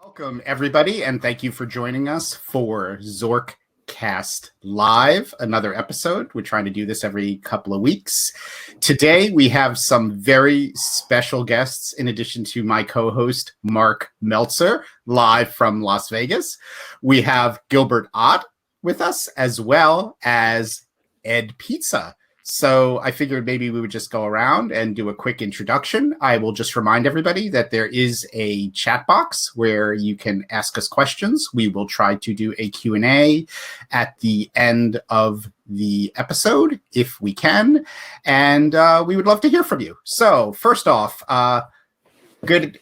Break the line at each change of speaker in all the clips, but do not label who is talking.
Welcome, everybody, and thank you for joining us for ZorkCast Live, another episode. We're trying to do this every couple of weeks. Today, we have some very special guests, in addition to my co-host, Marc Meltzer, live from Las Vegas. We have Gilbert Ott with us, as well as Ed Pizza. So I figured maybe we would just go around and do a quick introduction. I will just remind everybody that there is a chat box where you can ask us questions. We will try to do a Q&A at the end of the episode if we can. And we would love to hear from you. So first off, good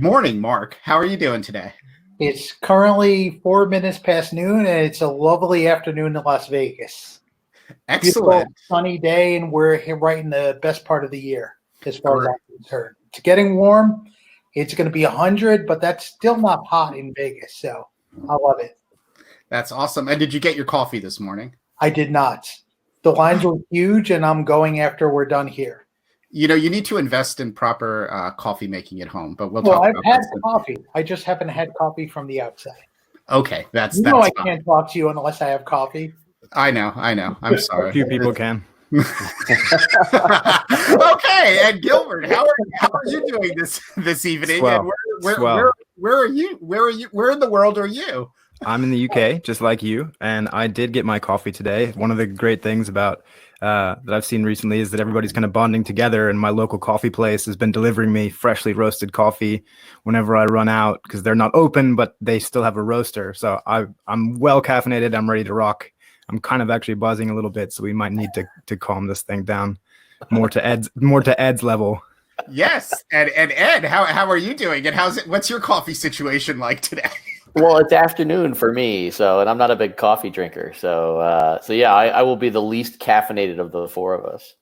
morning, Marc. How are you doing today?
It's currently 4 minutes past noon, and it's a lovely afternoon in Las Vegas.
Excellent.
Beautiful, sunny day, and we're here right in the best part of the year as far as I'm concerned. It's getting warm. It's going to be 100, but that's still not hot in Vegas, so I love it.
That's awesome. And did you get your coffee this morning?
I did not. The lines were huge, and I'm going after we're done here.
You know, you need to invest in proper coffee making at home, but we'll talk about
I've had coffee. I just haven't had coffee from the outside.
Okay, that's
I
fine.
Can't talk to you unless I have coffee.
I know. I'm sorry.
A few people can.
Okay, and Gilbert, how are you doing this evening?
Swell.
And where are you? Where in the world are you?
I'm in the UK, just like you, and I did get my coffee today. One of the great things about that I've seen recently is that everybody's kind of bonding together, and my local coffee place has been delivering me freshly roasted coffee whenever I run out because they're not open, but they still have a roaster. So I'm well caffeinated. I'm ready to rock. I'm kind of actually buzzing a little bit, so we might need to calm this thing down more to Ed's level.
Yes, and Ed, how are you doing? And what's your coffee situation like today?
Well, it's afternoon for me, and I'm not a big coffee drinker, so yeah, I will be the least caffeinated of the four of us.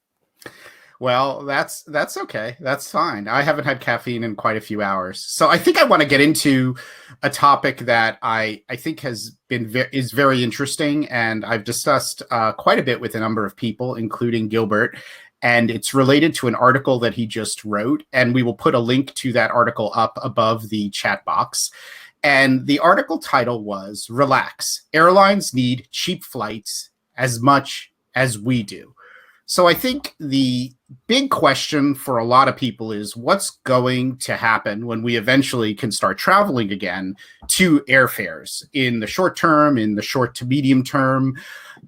Well, that's okay. That's fine. I haven't had caffeine in quite a few hours. So I think I want to get into a topic that I think is very interesting, and I've discussed quite a bit with a number of people, including Gilbert, and it's related to an article that he just wrote, and we will put a link to that article up above the chat box. And the article title was "Relax, Airlines Need Cheap Flights as Much as We Do." So I think the big question for a lot of people is what's going to happen when we eventually can start traveling again to airfares in the short term, in the short to medium term.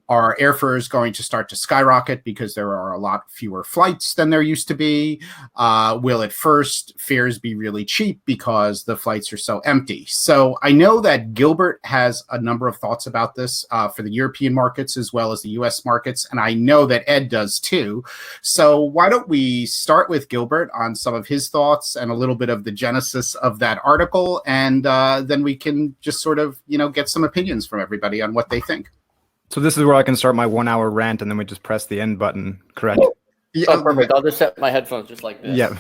Are airfares going to start to skyrocket because there are a lot fewer flights than there used to be? Will at first fares be really cheap because the flights are so empty? So I know that Gilbert has a number of thoughts about this for the European markets as well as the US markets, and I know that Ed does too. So why don't we start with Gilbert on some of his thoughts and a little bit of the genesis of that article, and then we can just sort of, get some opinions from everybody on what they think.
So this is where I can start my 1 hour rant, and then we just press the end button, correct?
Yeah, perfect. I'll just set my headphones just like this.
Yeah.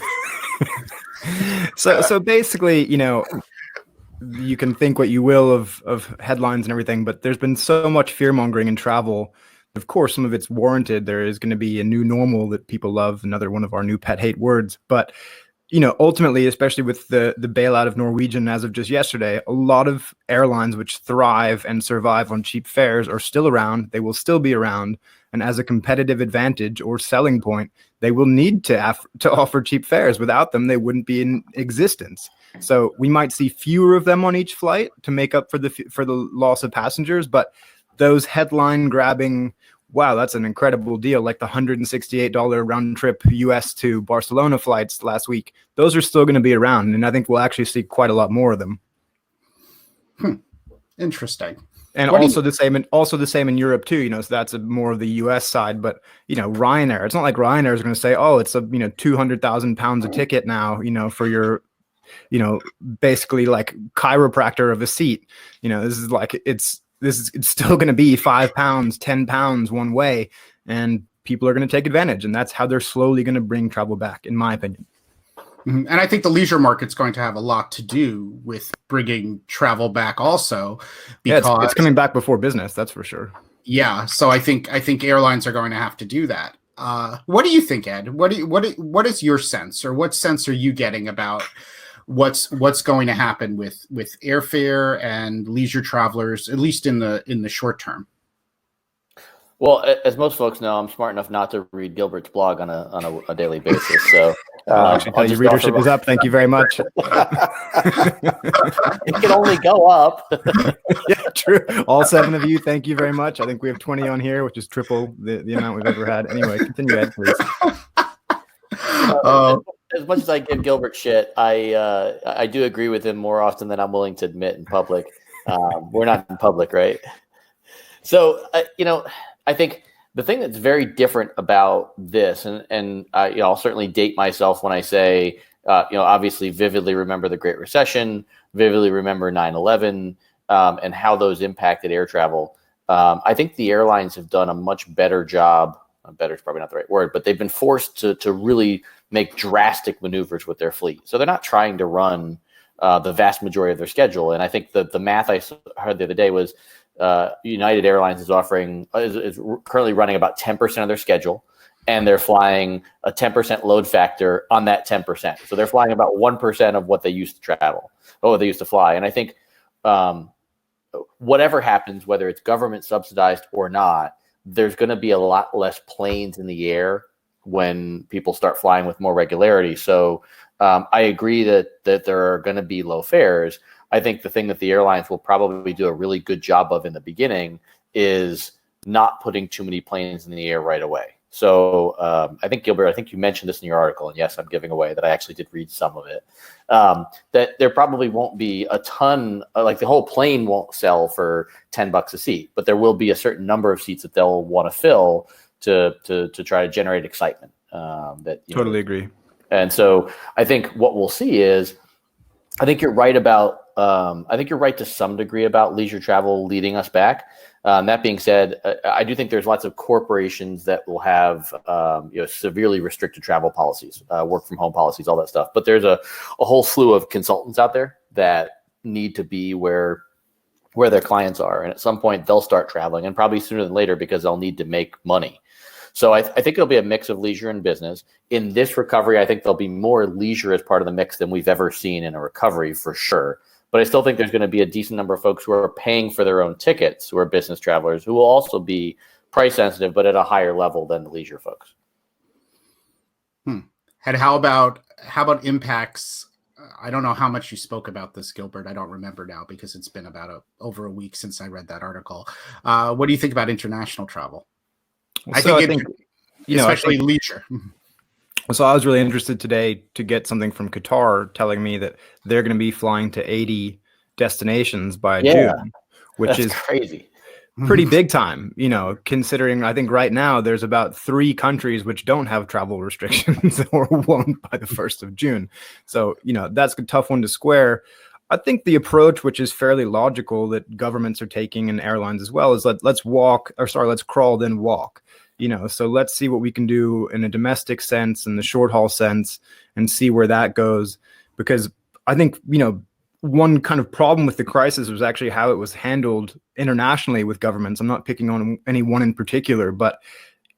So basically, you can think what you will of headlines and everything, but there's been so much fear mongering in travel. Of course, some of it's warranted. There is going to be a new normal that people love, another one of our new pet hate words. But ultimately, especially with the bailout of Norwegian as of just yesterday, a lot of airlines which thrive and survive on cheap fares are still around. They will still be around. And as a competitive advantage or selling point, they will need to offer cheap fares. Without them, they wouldn't be in existence. So we might see fewer of them on each flight to make up for the loss of passengers. But those headline grabbing, wow, that's an incredible deal, like the $168 round trip US to Barcelona flights last week, those are still going to be around. And I think we'll actually see quite a lot more of them.
Interesting.
And the same in Europe too, so that's more of the US side. But, Ryanair, it's not like Ryanair is going to say, oh, it's 200,000 pounds a ticket now, for your, basically like chiropractor of a seat. This is like, it's still going to be 5 pounds, 10 pounds one way, and people are going to take advantage. And that's how they're slowly going to bring travel back, in my opinion.
Mm-hmm. And I think the leisure market's going to have a lot to do with bringing travel back also. Because
it's coming back before business, that's for sure.
Yeah. So I think airlines are going to have to do that. What do you think, Ed? What is your sense, or what sense are you getting about what's going to happen with airfare and leisure travelers, at least in the short term.
Well, as most folks know, I'm smart enough not to read Gilbert's blog on a daily basis. So
actually, your readership is up. Thank you very much.
It can only go up.
Yeah, true. All 7 of you, thank you very much. I think we have 20 on here, which is triple the amount we've ever had. Anyway, continue, Ed, please.
As much as I give Gilbert shit, I do agree with him more often than I'm willing to admit in public. We're not in public, right? So, I think the thing that's very different about this, and I'll certainly date myself when I say, obviously vividly remember the Great Recession, vividly remember 9/11, and how those impacted air travel. I think the airlines have done a much better job. Better is probably not the right word, but they've been forced to really make drastic maneuvers with their fleet. So they're not trying to run the vast majority of their schedule. And I think the math I heard the other day was United Airlines is currently running about 10% of their schedule, and they're flying a 10% load factor on that 10%. So they're flying about 1% of what they used to fly. And I think whatever happens, whether it's government subsidized or not, there's going to be a lot less planes in the air when people start flying with more regularity. So I agree that there are going to be low fares. I think the thing that the airlines will probably do a really good job of in the beginning is not putting too many planes in the air right away. So I think, Gilbert, you mentioned this in your article, and yes, I'm giving away that I actually did read some of it, that there probably won't be a ton, like the whole plane won't sell for $10 a seat, but there will be a certain number of seats that they'll want to fill to try to generate excitement.
Totally agree.
And so I think what we'll see is, I think you're right to some degree about leisure travel leading us back. That being said, I do think there's lots of corporations that will have severely restricted travel policies, work from home policies, all that stuff. But there's a whole slew of consultants out there that need to be where their clients are, and at some point they'll start traveling, and probably sooner than later, because they'll need to make money. So I think it'll be a mix of leisure and business. In this recovery, I think there'll be more leisure as part of the mix than we've ever seen in a recovery, for sure. But I still think there's going to be a decent number of folks who are paying for their own tickets, who are business travelers, who will also be price sensitive, but at a higher level than the leisure folks.
And how about impacts? I don't know how much you spoke about this, Gilbert. I don't remember now, because it's been about over a week since I read that article. What do you think about international travel? I think especially leisure.
So I was really interested today to get something from Qatar telling me that they're going to be flying to 80 destinations by June, which is
crazy.
Pretty big time, considering I think right now there's about 3 countries which don't have travel restrictions or won't by the 1st of June. So, that's a tough one to square. I think the approach, which is fairly logical, that governments are taking and airlines as well, is let's crawl, then walk. So let's see what we can do in a domestic sense and the short haul sense and see where that goes. Because I think, one kind of problem with the crisis was actually how it was handled internationally with governments. I'm not picking on any one in particular, but,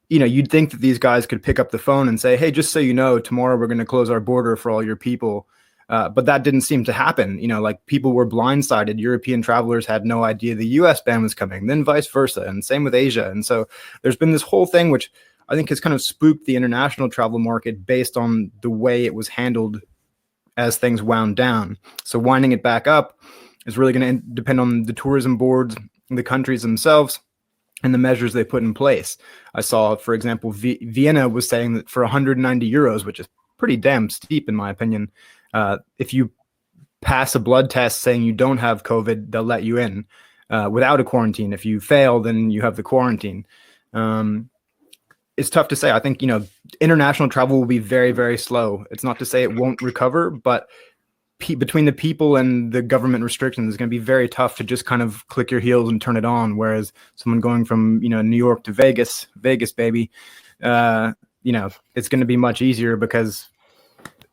you'd think that these guys could pick up the phone and say, hey, just so you know, tomorrow we're going to close our border for all your people. But that didn't seem to happen. People were blindsided. European travelers had no idea the US ban was coming, then vice versa. And same with Asia. And so there's been this whole thing, which I think has kind of spooked the international travel market based on the way it was handled as things wound down. So winding it back up is really going to depend on the tourism boards, the countries themselves, and the measures they put in place. I saw, for example, Vienna was saying that for 190 euros, which is pretty damn steep in my opinion, if you pass a blood test saying you don't have COVID, they'll let you in without a quarantine. If you fail, then you have the quarantine. It's tough to say. I think, international travel will be very, very slow. It's not to say it won't recover, but between the people and the government restrictions, it's going to be very tough to just kind of click your heels and turn it on. Whereas someone going from, New York to Vegas, baby, it's going to be much easier because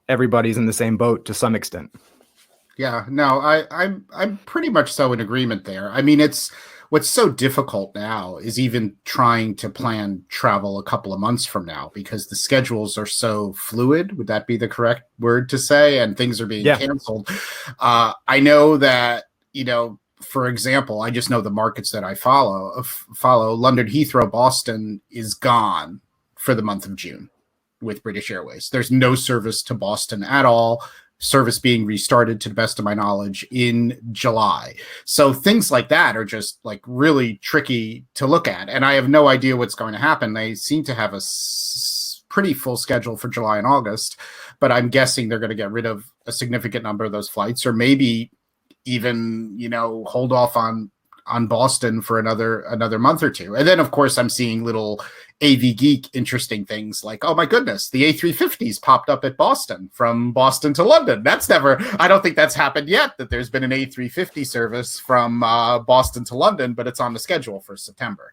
everybody's in the same boat to some extent.
Yeah, no, I'm pretty much so in agreement there. I mean, what's so difficult now is even trying to plan travel a couple of months from now, because the schedules are so fluid. Would that be the correct word to say? And things are being canceled. I know that, for example, I just know the markets that I follow. London Heathrow, Boston is gone for the month of June with British Airways. There's no service to Boston at all. Service being restarted, to the best of my knowledge, in July. So things like that are just like really tricky to look at. And I have no idea what's going to happen. They seem to have a pretty full schedule for July and August, but I'm guessing they're going to get rid of a significant number of those flights, or maybe even, hold off on Boston for another month or two. And then, of course, I'm seeing little AV Geek interesting things like, oh my goodness, the A350s popped up at Boston from Boston to London. I don't think that's happened yet, that there's been an A350 service from Boston to London, but it's on the schedule for September.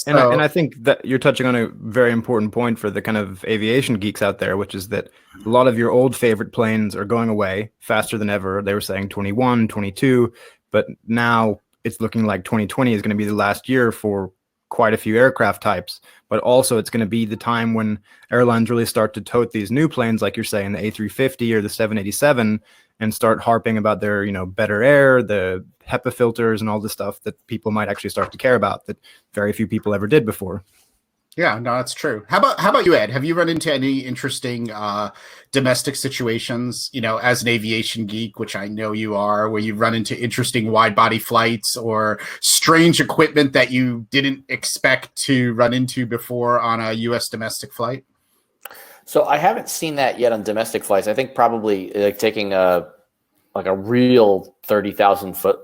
And I think that you're touching on a very important point for the kind of aviation geeks out there, which is that a lot of your old favorite planes are going away faster than ever. They were saying 21, 22, but now it's looking like 2020 is going to be the last year for quite a few aircraft types, but also it's going to be the time when airlines really start to tote these new planes, like you're saying, the A350 or the 787, and start harping about their, better air, the HEPA filters, and all the stuff that people might actually start to care about that very few people ever did before.
Yeah, no, that's true. How about you, Ed? Have you run into any interesting domestic situations, as an aviation geek, which I know you are, where you run into interesting wide body flights or strange equipment that you didn't expect to run into before on a U.S. domestic flight?
So I haven't seen that yet on domestic flights. I think probably like taking a real 30,000 foot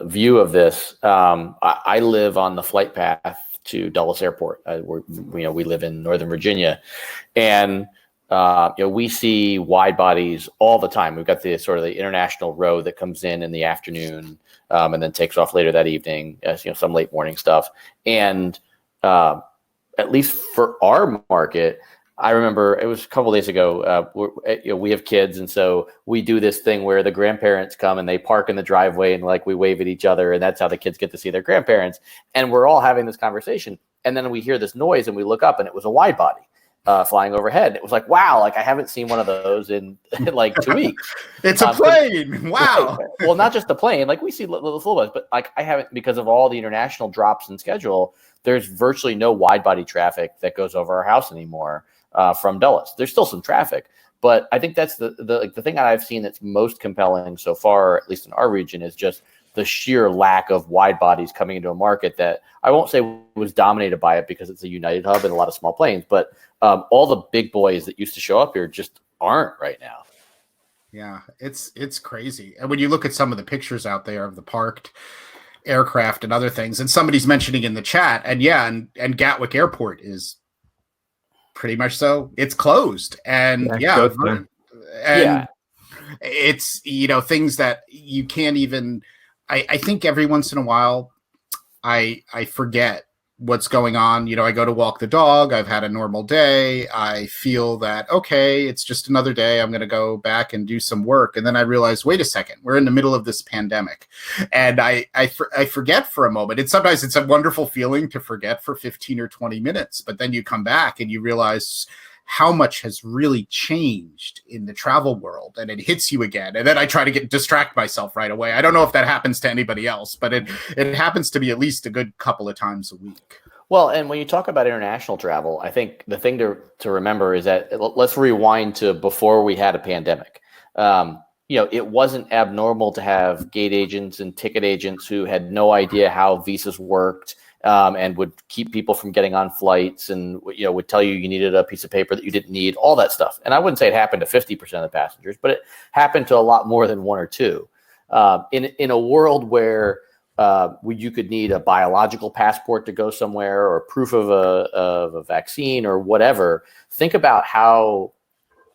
view of this. I live on the flight path to Dulles Airport. We live in Northern Virginia, and we see wide bodies all the time. We've got the sort of the international row that comes in the afternoon, and then takes off later that evening. Some late morning stuff. And at least for our market, I remember it was a couple of days ago. We have kids, and so we do this thing where the grandparents come and they park in the driveway, and like we wave at each other, and that's how the kids get to see their grandparents. And we're all having this conversation, and then we hear this noise, and we look up, and it was a wide body flying overhead. It was like, wow, like I haven't seen one of those in like 2 weeks.
It's a plane. Wow.
Right. Well, not just a plane. Like we see little ones, but like I haven't, because of all the international drops in schedule. There's virtually no wide body traffic that goes over our house anymore. From Dulles. There's still some traffic, but I think that's the thing that I've seen that's most compelling so far, at least in our region, is just the sheer lack of wide bodies coming into a market that I won't say was dominated by it because it's a United hub and a lot of small planes, but all the big boys that used to show up here just aren't right now.
Yeah, it's crazy. And when you look at some of the pictures out there of the parked aircraft and other things, and somebody's mentioning in the chat, and Gatwick Airport is pretty much so. It's closed, and it's things that you can't even. I think every once in a while, I forget what's going on. I go to walk the dog. I've had a normal day. I feel that, okay, it's just another day. I'm going to go back and do some work. And then I realize, wait a second, we're in the middle of this pandemic. And I forget for a moment. And sometimes it's a wonderful feeling to forget for 15 or 20 minutes. But then you come back and you realize how much has really changed in the travel world, and it hits you again. And then I try to distract myself right away. I don't know if that happens to anybody else, but it happens to me at least a good couple of times a week.
Well, and when you talk about international travel, I think the thing to remember is that let's rewind to before we had a pandemic. It wasn't abnormal to have gate agents and ticket agents who had no idea how visas worked, and would keep people from getting on flights, and would tell you needed a piece of paper that you didn't need, all that stuff. And I wouldn't say it happened to 50% of the passengers, but it happened to a lot more than one or two. In a world where you could need a biological passport to go somewhere, or proof of a vaccine or whatever, think about how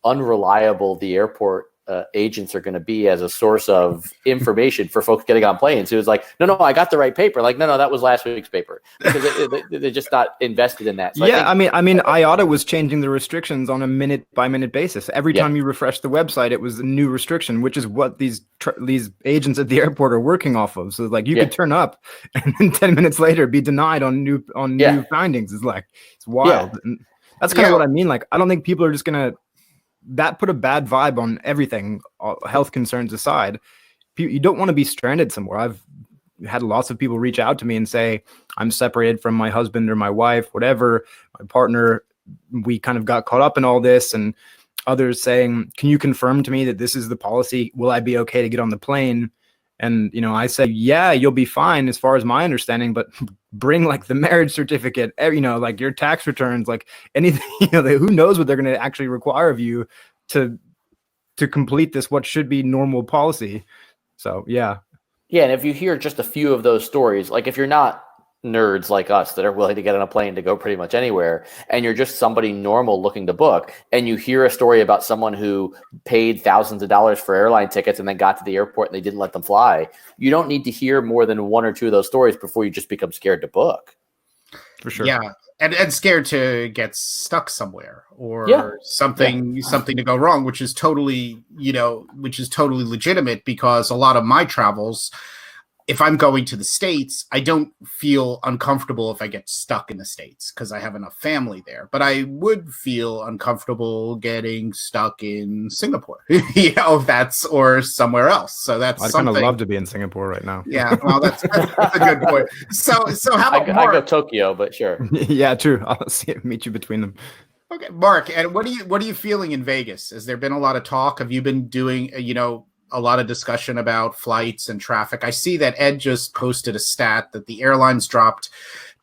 unreliable the airport agents are going to be as a source of information for folks getting on planes. Who was like, no, I got the right paper. Like, no, that was last week's paper, because they're just not invested in that. So
yeah, I mean, IATA was changing the restrictions on a minute by minute basis. Every time you refresh the website, it was a new restriction, which is what these agents at the airport are working off of. So like, you could turn up and then 10 minutes later be denied on new findings. It's wild.
Yeah.
And that's kind of what I mean. Like, I don't think people are just gonna. That put a bad vibe on everything, health concerns aside. You don't want to be stranded somewhere. I've had lots of people reach out to me and say, I'm separated from my husband or my wife, whatever, my partner. We kind of got caught up in all this, and others saying, can you confirm to me that this is the policy? Will I be okay to get on the plane? And, I say, yeah, you'll be fine as far as my understanding, but bring like the marriage certificate, like your tax returns, like anything, who knows what they're going to actually require of you to complete this, what should be normal policy. So, yeah.
Yeah. And if you hear just a few of those stories, like if you're not nerds like us that are willing to get on a plane to go pretty much anywhere, and you're just somebody normal looking to book, and you hear a story about someone who paid thousands of dollars for airline tickets and then got to the airport and they didn't let them fly, you don't need to hear more than one or two of those stories before you just become scared to book.
For sure.
Yeah. And scared to get stuck somewhere or something to go wrong, which is totally legitimate, because a lot of my travels, if I'm going to the States, I don't feel uncomfortable if I get stuck in the States because I have enough family there. But I would feel uncomfortable getting stuck in Singapore, or somewhere else. So that's
I'd kind of love to be in Singapore right now.
Yeah, well, that's a good point. So how about Mark?
I go Tokyo, but sure.
Yeah, true. I'll meet you between them.
Okay, Mark, and what are you feeling in Vegas? Has there been a lot of talk? Have you been doing, a lot of discussion about flights and traffic? I see that Ed just posted a stat that the airlines dropped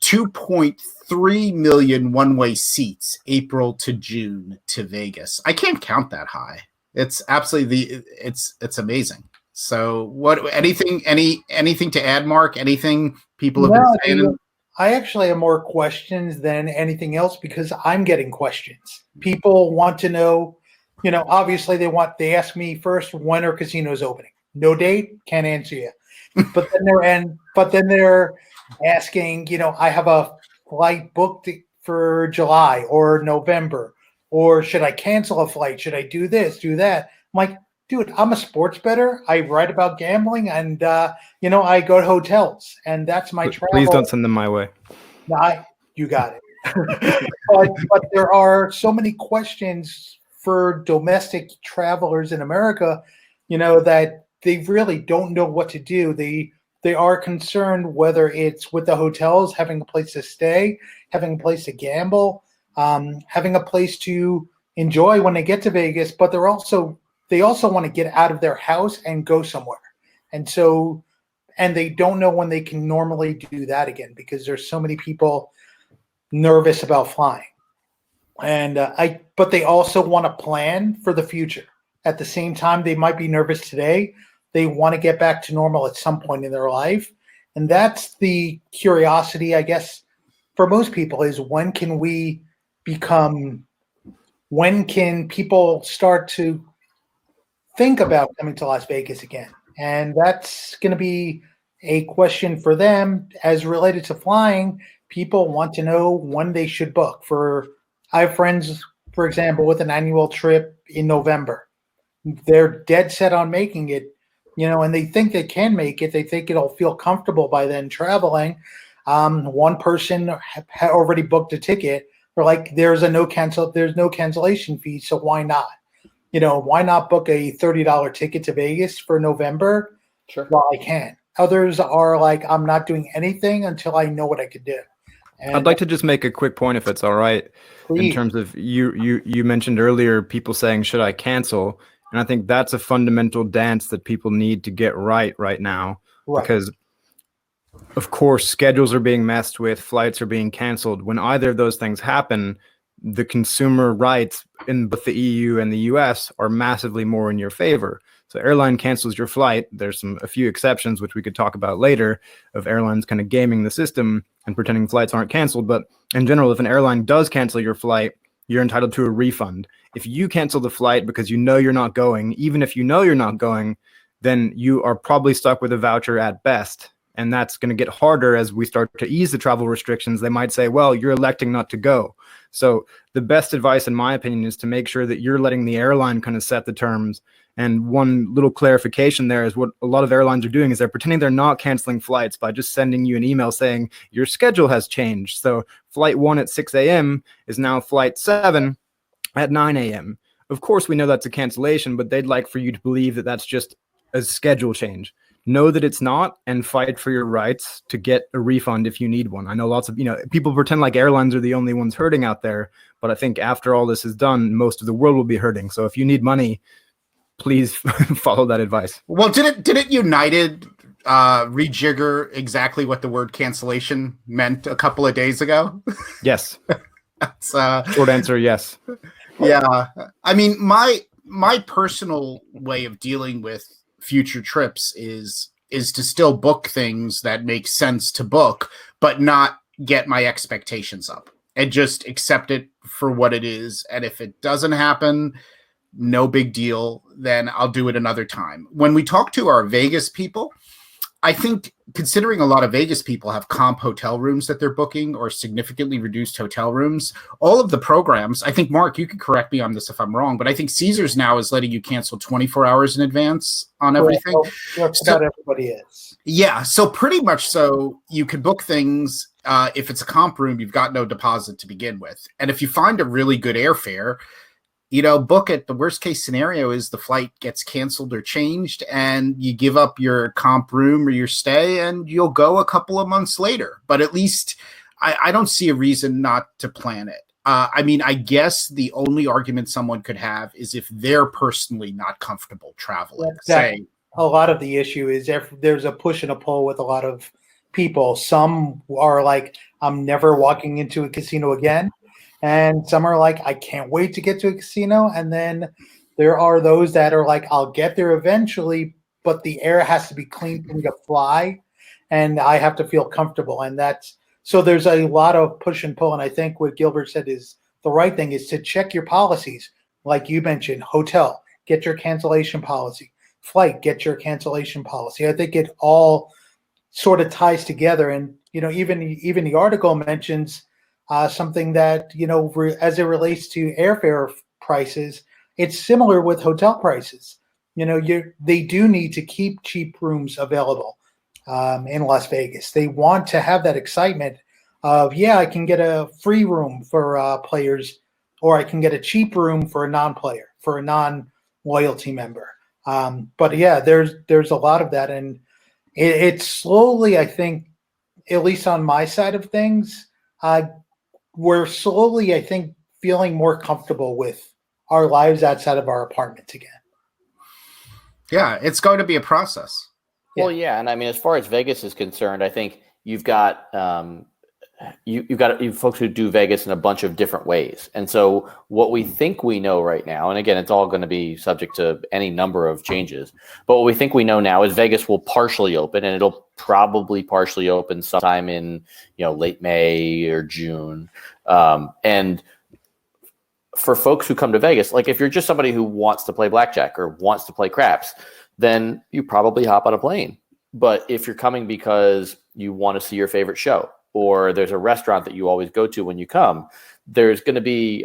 2.3 million one-way seats April to June to Vegas. I can't count that high. It's absolutely it's amazing. So anything to add, Mark? Anything people have been saying?
I actually have more questions than anything else, because I'm getting questions. People want to know, obviously they ask me first, when are casinos opening? No date, can't answer you. But then they're asking, I have a flight booked for July or November, or should I cancel a flight? Should I do this, do that? I'm like, dude, I'm a sports bettor. I write about gambling, and I go to hotels, and that's my travel.
Please don't send them my way.
You got it. but there are so many questions for domestic travelers in America, that they really don't know what to do. They are concerned whether it's with the hotels, having a place to stay, having a place to gamble, having a place to enjoy when they get to Vegas, but they also want to get out of their house and go somewhere. And they don't know when they can normally do that again, because there's so many people nervous about flying. But they also want to plan for the future. At the same time, they might be nervous today. They want to get back to normal at some point in their life. And that's the curiosity, I guess, for most people, is when can people start to think about coming to Las Vegas again? And that's going to be a question for them as related to flying. People want to know when they should book. I have friends, for example, with an annual trip in November. They're dead set on making it, and they think they can make it. They think it'll feel comfortable by then traveling. One person had already booked a ticket. They're like, there's no cancellation fee, so why not? Why not book a $30 ticket to Vegas for November?
Sure.
Well, I can. Others are like, I'm not doing anything until I know what I could do. And
I'd like to just make a quick point, if it's all right,
please.
In terms of you mentioned earlier people saying, should I cancel? And I think that's a fundamental dance that people need to get right now. Right. Because, of course, schedules are being messed with, flights are being canceled. When either of those things happen, the consumer rights in both the EU and the US are massively more in your favor. So airline cancels your flight. There's a few exceptions, which we could talk about later, of airlines kind of gaming the system and pretending flights aren't canceled. But in general, if an airline does cancel your flight, you're entitled to a refund. if you cancel the flight because you know you're not going, even if you know you're not going, then you are probably stuck with a voucher at best. And that's going to get harder as we start to ease the travel restrictions. They might say, well, you're electing not to go. So the best advice, in my opinion, is to make sure that you're letting the airline kind of set the terms. And one little clarification there is what a lot of airlines are doing is they're pretending they're not canceling flights by just sending you an email saying your schedule has changed. So flight 1 at 6 a.m. is now flight 7 at 9 a.m. Of course, we know that's a cancellation, but they'd like for you to believe that that's just a schedule change. Know that it's not, and fight for your rights to get a refund if you need one. I know lots of, people pretend like airlines are the only ones hurting out there, but I think after all this is done, most of the world will be hurting. So if you need money, please follow that advice.
Well, didn't United rejigger exactly what the word cancellation meant a couple of days ago?
Yes.
That's,
short answer, yes.
Yeah. I mean, my personal way of dealing with future trips is to still book things that make sense to book, but not get my expectations up and just accept it for what it is. And if it doesn't happen, no big deal, then I'll do it another time. When we talk to our Vegas people, I think considering a lot of Vegas people have comp hotel rooms that they're booking or significantly reduced hotel rooms, all of the programs, I think, Mark, you could correct me on this if I'm wrong, but I think Caesars now is letting you cancel 24 hours in advance on everything.
Just about everybody is.
Yeah. So pretty much so you can book things. If it's a comp room, you've got no deposit to begin with. And if you find a really good airfare, book it. The worst case scenario is the flight gets canceled or changed and you give up your comp room or your stay and you'll go a couple of months later. But at least I don't see a reason not to plan it. I mean, I guess the only argument someone could have is if they're personally not comfortable traveling.
Exactly. A lot of the issue is there's a push and a pull with a lot of people. Some are like, I'm never walking into a casino again. And some are like, I can't wait to get to a casino. And then there are those that are like, I'll get there eventually, but the air has to be clean for me to fly. And I have to feel comfortable. And so there's a lot of push and pull. And I think what Gilbert said is the right thing is to check your policies. Like you mentioned, hotel, get your cancellation policy. Flight, get your cancellation policy. I think it all sort of ties together. And, even the article mentions something that, as it relates to airfare prices, it's similar with hotel prices. They do need to keep cheap rooms available in Las Vegas. They want to have that excitement of, I can get a free room for players, or I can get a cheap room for a non-player, for a non-loyalty member. But there's a lot of that. And it's slowly, I think, at least on my side of things, we're slowly, I think, feeling more comfortable with our lives outside of our apartments again.
Yeah, it's going to be a process.
Well, yeah, and I mean, as far as Vegas is concerned, I think you've got you've got folks who do Vegas in a bunch of different ways. And so what we think we know right now, and again, it's all going to be subject to any number of changes, but what we think we know now is Vegas will partially open, and it'll probably partially open sometime in, late May or June. And for folks who come to Vegas, like if you're just somebody who wants to play blackjack or wants to play craps, then you probably hop on a plane. But if you're coming because you want to see your favorite show, or there's a restaurant that you always go to when you come, there's going to be,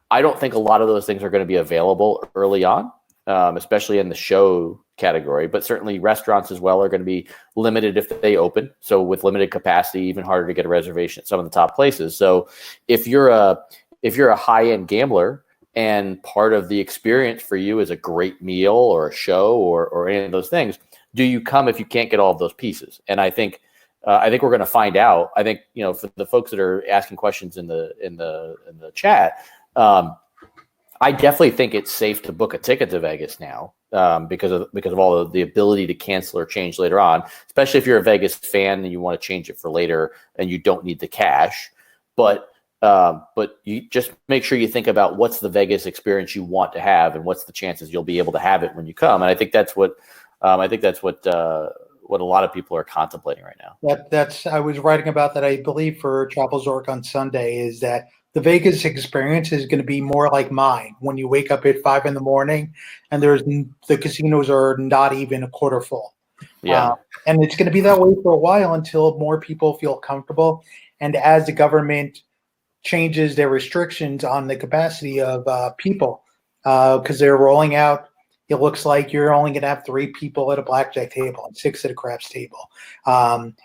I don't think a lot of those things are going to be available early on, especially in the show category, but certainly restaurants as well are going to be limited if they open. So with limited capacity, even harder to get a reservation at some of the top places. So if you're a high-end gambler and part of the experience for you is a great meal or a show or any of those things, do you come if you can't get all of those pieces? And I think we're going to find out. I think, for the folks that are asking questions in the chat, I definitely think it's safe to book a ticket to Vegas now because of all of the ability to cancel or change later on, especially if you're a Vegas fan and you want to change it for later and you don't need the cash. But you just make sure you think about what's the Vegas experience you want to have and what's the chances you'll be able to have it when you come. And I think that's what a lot of people are contemplating right now.
I was writing about that, I believe, for Travel Zork on Sunday, is that the Vegas experience is going to be more like mine when you wake up at 5 in the morning and the casinos are not even a quarter full.
Yeah.
And it's going to be that way for a while until more people feel comfortable. And as the government changes their restrictions on the capacity of people, because they're rolling out, it looks like you're only going to have 3 people at a blackjack table and 6 at a craps table.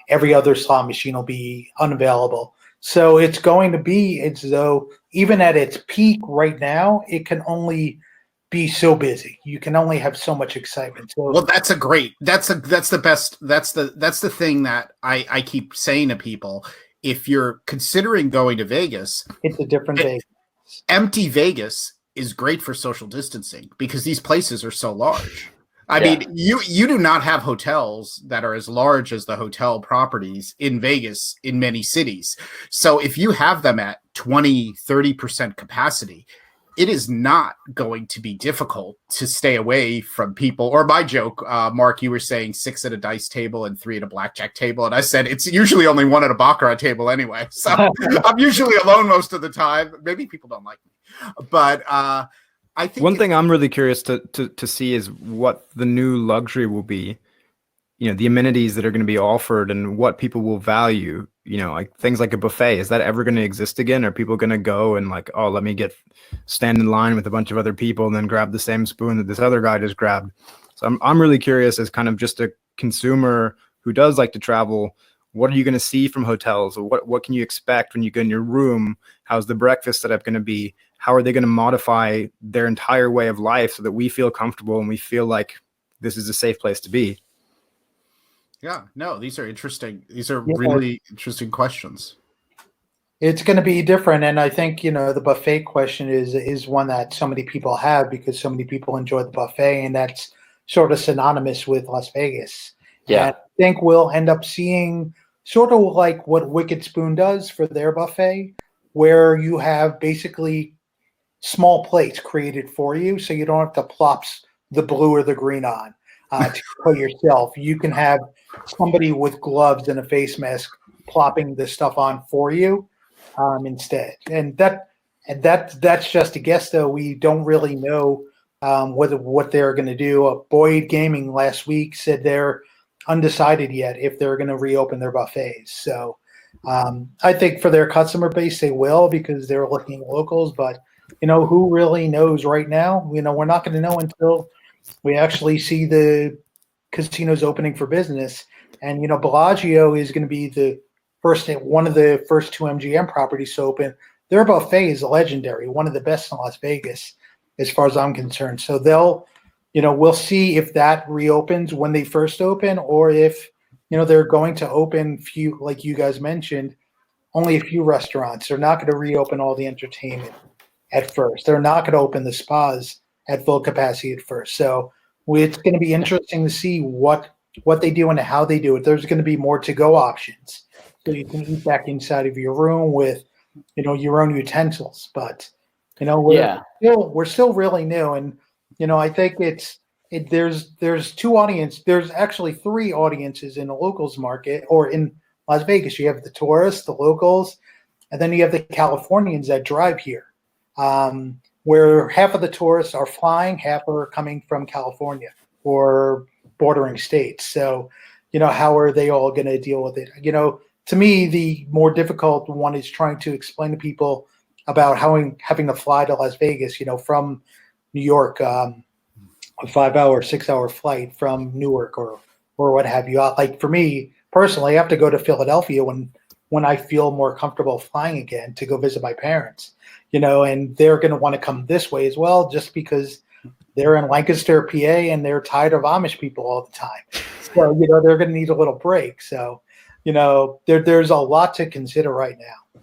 Every other slot machine will be unavailable. So it's going to be as though even at its peak right now, it can only be so busy. You can only have so much excitement. So,
well, that's the thing that I keep saying to people. If you're considering going to Vegas,
it's a different Vegas.
Empty Vegas is great for social distancing because these places are so large. I mean, you do not have hotels that are as large as the hotel properties in Vegas in many cities. So if you have them at 20, 30% capacity, it is not going to be difficult to stay away from people. Or my joke, Mark, you were saying 6 at a dice table and 3 at a blackjack table. And I said, it's usually only 1 at a baccarat table anyway. So I'm usually alone most of the time. Maybe people don't like me. But I think
one thing I'm really curious to see is what the new luxury will be. You know, the amenities that are going to be offered and what people will value. You know, like things like a buffet. Is that ever going to exist again? Are people going to go and like, oh, let me stand in line with a bunch of other people and then grab the same spoon that this other guy just grabbed? So I'm really curious as kind of just a consumer who does like to travel. What are you going to see from hotels? Or what can you expect when you go in your room? How's the breakfast setup going to be? How are they going to modify their entire way of life so that we feel comfortable and we feel like this is a safe place to be?
Yeah, no, these are interesting. These are really interesting questions.
It's going to be different. And I think, the buffet question is one that so many people have because so many people enjoy the buffet, and that's sort of synonymous with Las Vegas.
Yeah.
And I think we'll end up seeing sort of like what Wicked Spoon does for their buffet, where you have basically small plates created for you. So you don't have to plop the blue or the green on to put yourself. You can have somebody with gloves and a face mask plopping this stuff on for you instead. And that's just a guess, though. We don't really know what they're going to do. Boyd Gaming last week said they're undecided yet if they're going to reopen their buffets. So I think for their customer base, they will because they're looking at locals. But, who really knows right now? We're not going to know until we actually see the casinos opening for business. And, Bellagio is going to be one of the first 2 MGM properties to open. Their buffet is legendary, one of the best in Las Vegas, as far as I'm concerned. So we'll see if that reopens when they first open, or if, they're going to open few, like you guys mentioned, only a few restaurants. They're not going to reopen all the entertainment at first. They're not going to open the spas at full capacity at first. So it's going to be interesting to see what they do and how they do it. There's going to be more to-go options. So you can eat back inside of your room with, your own utensils. But, we're still really new. And, I think there's 2 audiences. There's actually 3 audiences in the locals market, or in Las Vegas. You have the tourists, the locals, and then you have the Californians that drive here. Where half of the tourists are flying, half are coming from California or bordering states. So, how are they all going to deal with it? To me, the more difficult one is trying to explain to people about having to fly to Las Vegas, from New York, a 5-hour, 6-hour flight from Newark or what have you. Like for me personally, I have to go to Philadelphia when I feel more comfortable flying again to go visit my parents. And they're going to want to come this way as well, just because they're in Lancaster, PA, and they're tired of Amish people all the time. So, they're going to need a little break. So, there's a lot to consider right now.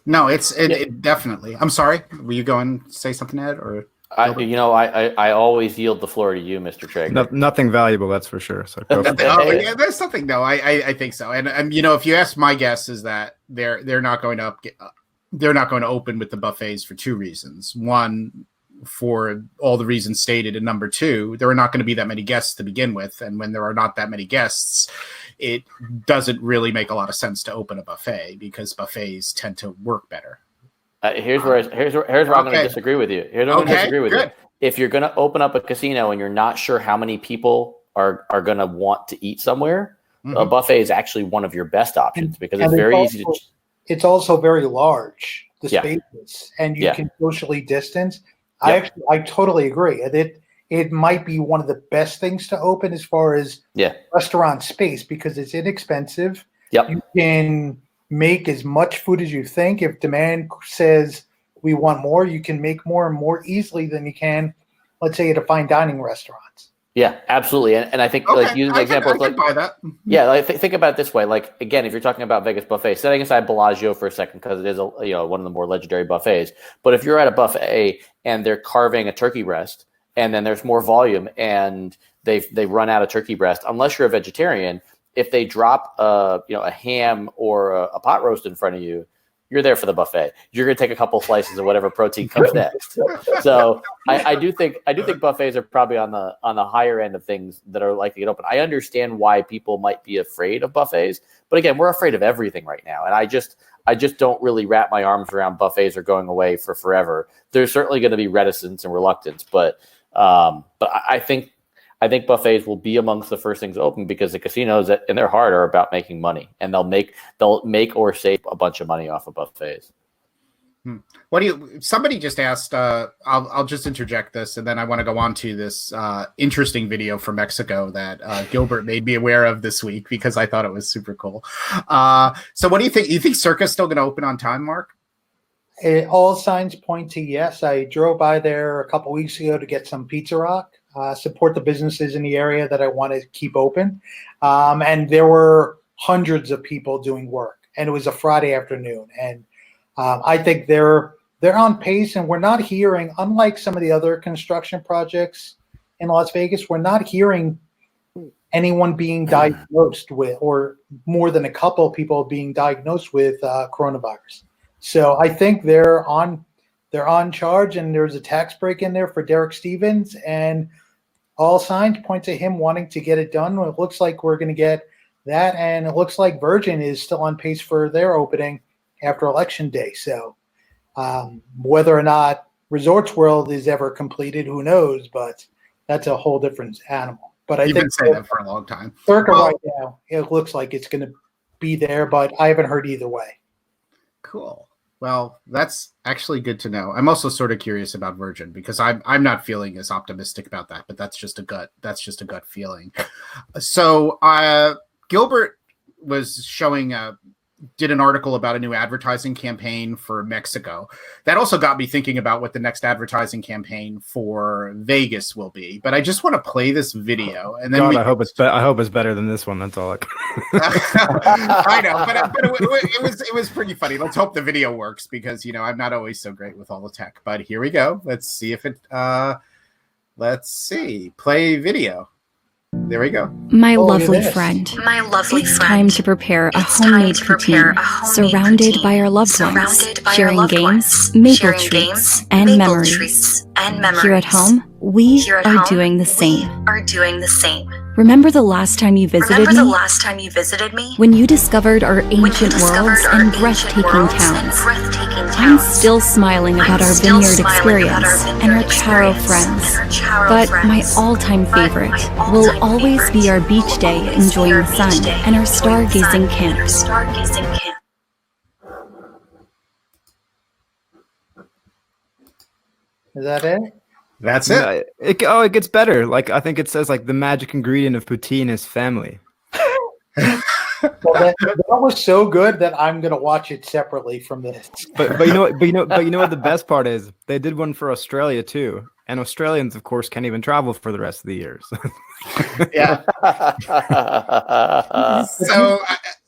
No, it definitely. I'm sorry. Were you going to say something, Ed? Or
I always yield the floor to you, Mr. Traeger.
Nothing valuable, that's for sure. So
yeah, there's something. No, I think so. And if you ask my guess is that they're not going to open with the buffets for 2 reasons. One, for all the reasons stated, and number 2, there are not going to be that many guests to begin with. And when there are not that many guests, it doesn't really make a lot of sense to open a buffet because buffets tend to work better.
Here's where I'm going to disagree with you. Here's where I'm going to disagree with you. If you're going to open up a casino and you're not sure how many people are going to want to eat somewhere, a buffet is actually one of your best options because it's very easy to.
It's also very large, the spaces, and you can socially distance. I totally agree. It might be one of the best things to open as far as restaurant space because it's inexpensive.
Yep.
You can make as much food as you think. If demand says we want more, you can make more and more easily than you can, let's say, at a fine dining restaurant.
Yeah, absolutely. And I think like using the example,
I can buy that.
Yeah, like think about it this way. Like again, if you're talking about Vegas buffet, setting aside Bellagio for a second because it is one of the more legendary buffets. But if you're at a buffet and they're carving a turkey breast, and then there's more volume, and they run out of turkey breast, unless you're a vegetarian, if they drop a ham or a pot roast in front of you, you're there for the buffet. You're going to take a couple slices of whatever protein comes next. So I do think buffets are probably on the higher end of things that are likely to get open. I understand why people might be afraid of buffets, but again, we're afraid of everything right now. And I just don't really wrap my arms around buffets are going away for forever. There's certainly going to be reticence and reluctance, but I think buffets will be amongst the first things open because the casinos in their heart are about making money, and they'll make or save a bunch of money off of buffets.
Somebody just asked, I'll just interject this, and then I want to go on to this interesting video from Mexico that Gilbert made me aware of this week because I thought it was super cool. So what do you think? You think Circa's still going to open on time, Mark?
All signs point to yes. I drove by there a couple weeks ago to get some Pizza Rock. Support the businesses in the area that I want to keep open. And there were hundreds of people doing work, and it was a Friday afternoon. And I think they're on pace, and we're not hearing, unlike some of the other construction projects in Las Vegas, we're not hearing anyone being diagnosed with, or more than a couple of people being diagnosed with coronavirus. So I think they're on charge, and there's a tax break in there for Derek Stevens, and all signs point to him wanting to get it done. It looks like we're going to get that, and it looks like Virgin is still on pace for their opening after Election Day. So whether or not Resorts World is ever completed, who knows, but that's a whole different animal. But I think
been saying that for a long time.
Circa right now, it looks like it's going to be there, but I haven't heard either way.
Cool. Well, that's actually good to know. I'm also sort of curious about Virgin because I'm not feeling as optimistic about that, but that's just a gut feeling. So Gilbert was showing did an article about a new advertising campaign for Mexico. That also got me thinking about what the next advertising campaign for Vegas will be. But I just want to play this video, and then
I hope it's better than this one. That's all.
I know, but it was pretty funny. Let's hope the video works because I'm not always so great with all the tech. But here we go. Let's see if it. Let's see. Play video. There we go.
My lovely friend. It's time to prepare a homemade poutine, surrounded by our loved ones, sharing games, maple treats, and memories. Here at home, we are doing the same. Remember the last time you visited me? When you discovered our ancient worlds and breathtaking towns. I'm still smiling about our vineyard experience and our Charo friends. But my all-time favorite will always be our beach day enjoying the sun and our stargazing camp.
Is that it?
That's it.
It gets better. Like I think it says the magic ingredient of poutine is family.
Well, that was so good that I'm gonna watch it separately from this.
But you know what the best part is? They did one for Australia too, and Australians, of course, can't even travel for the rest of the year. So.
Yeah.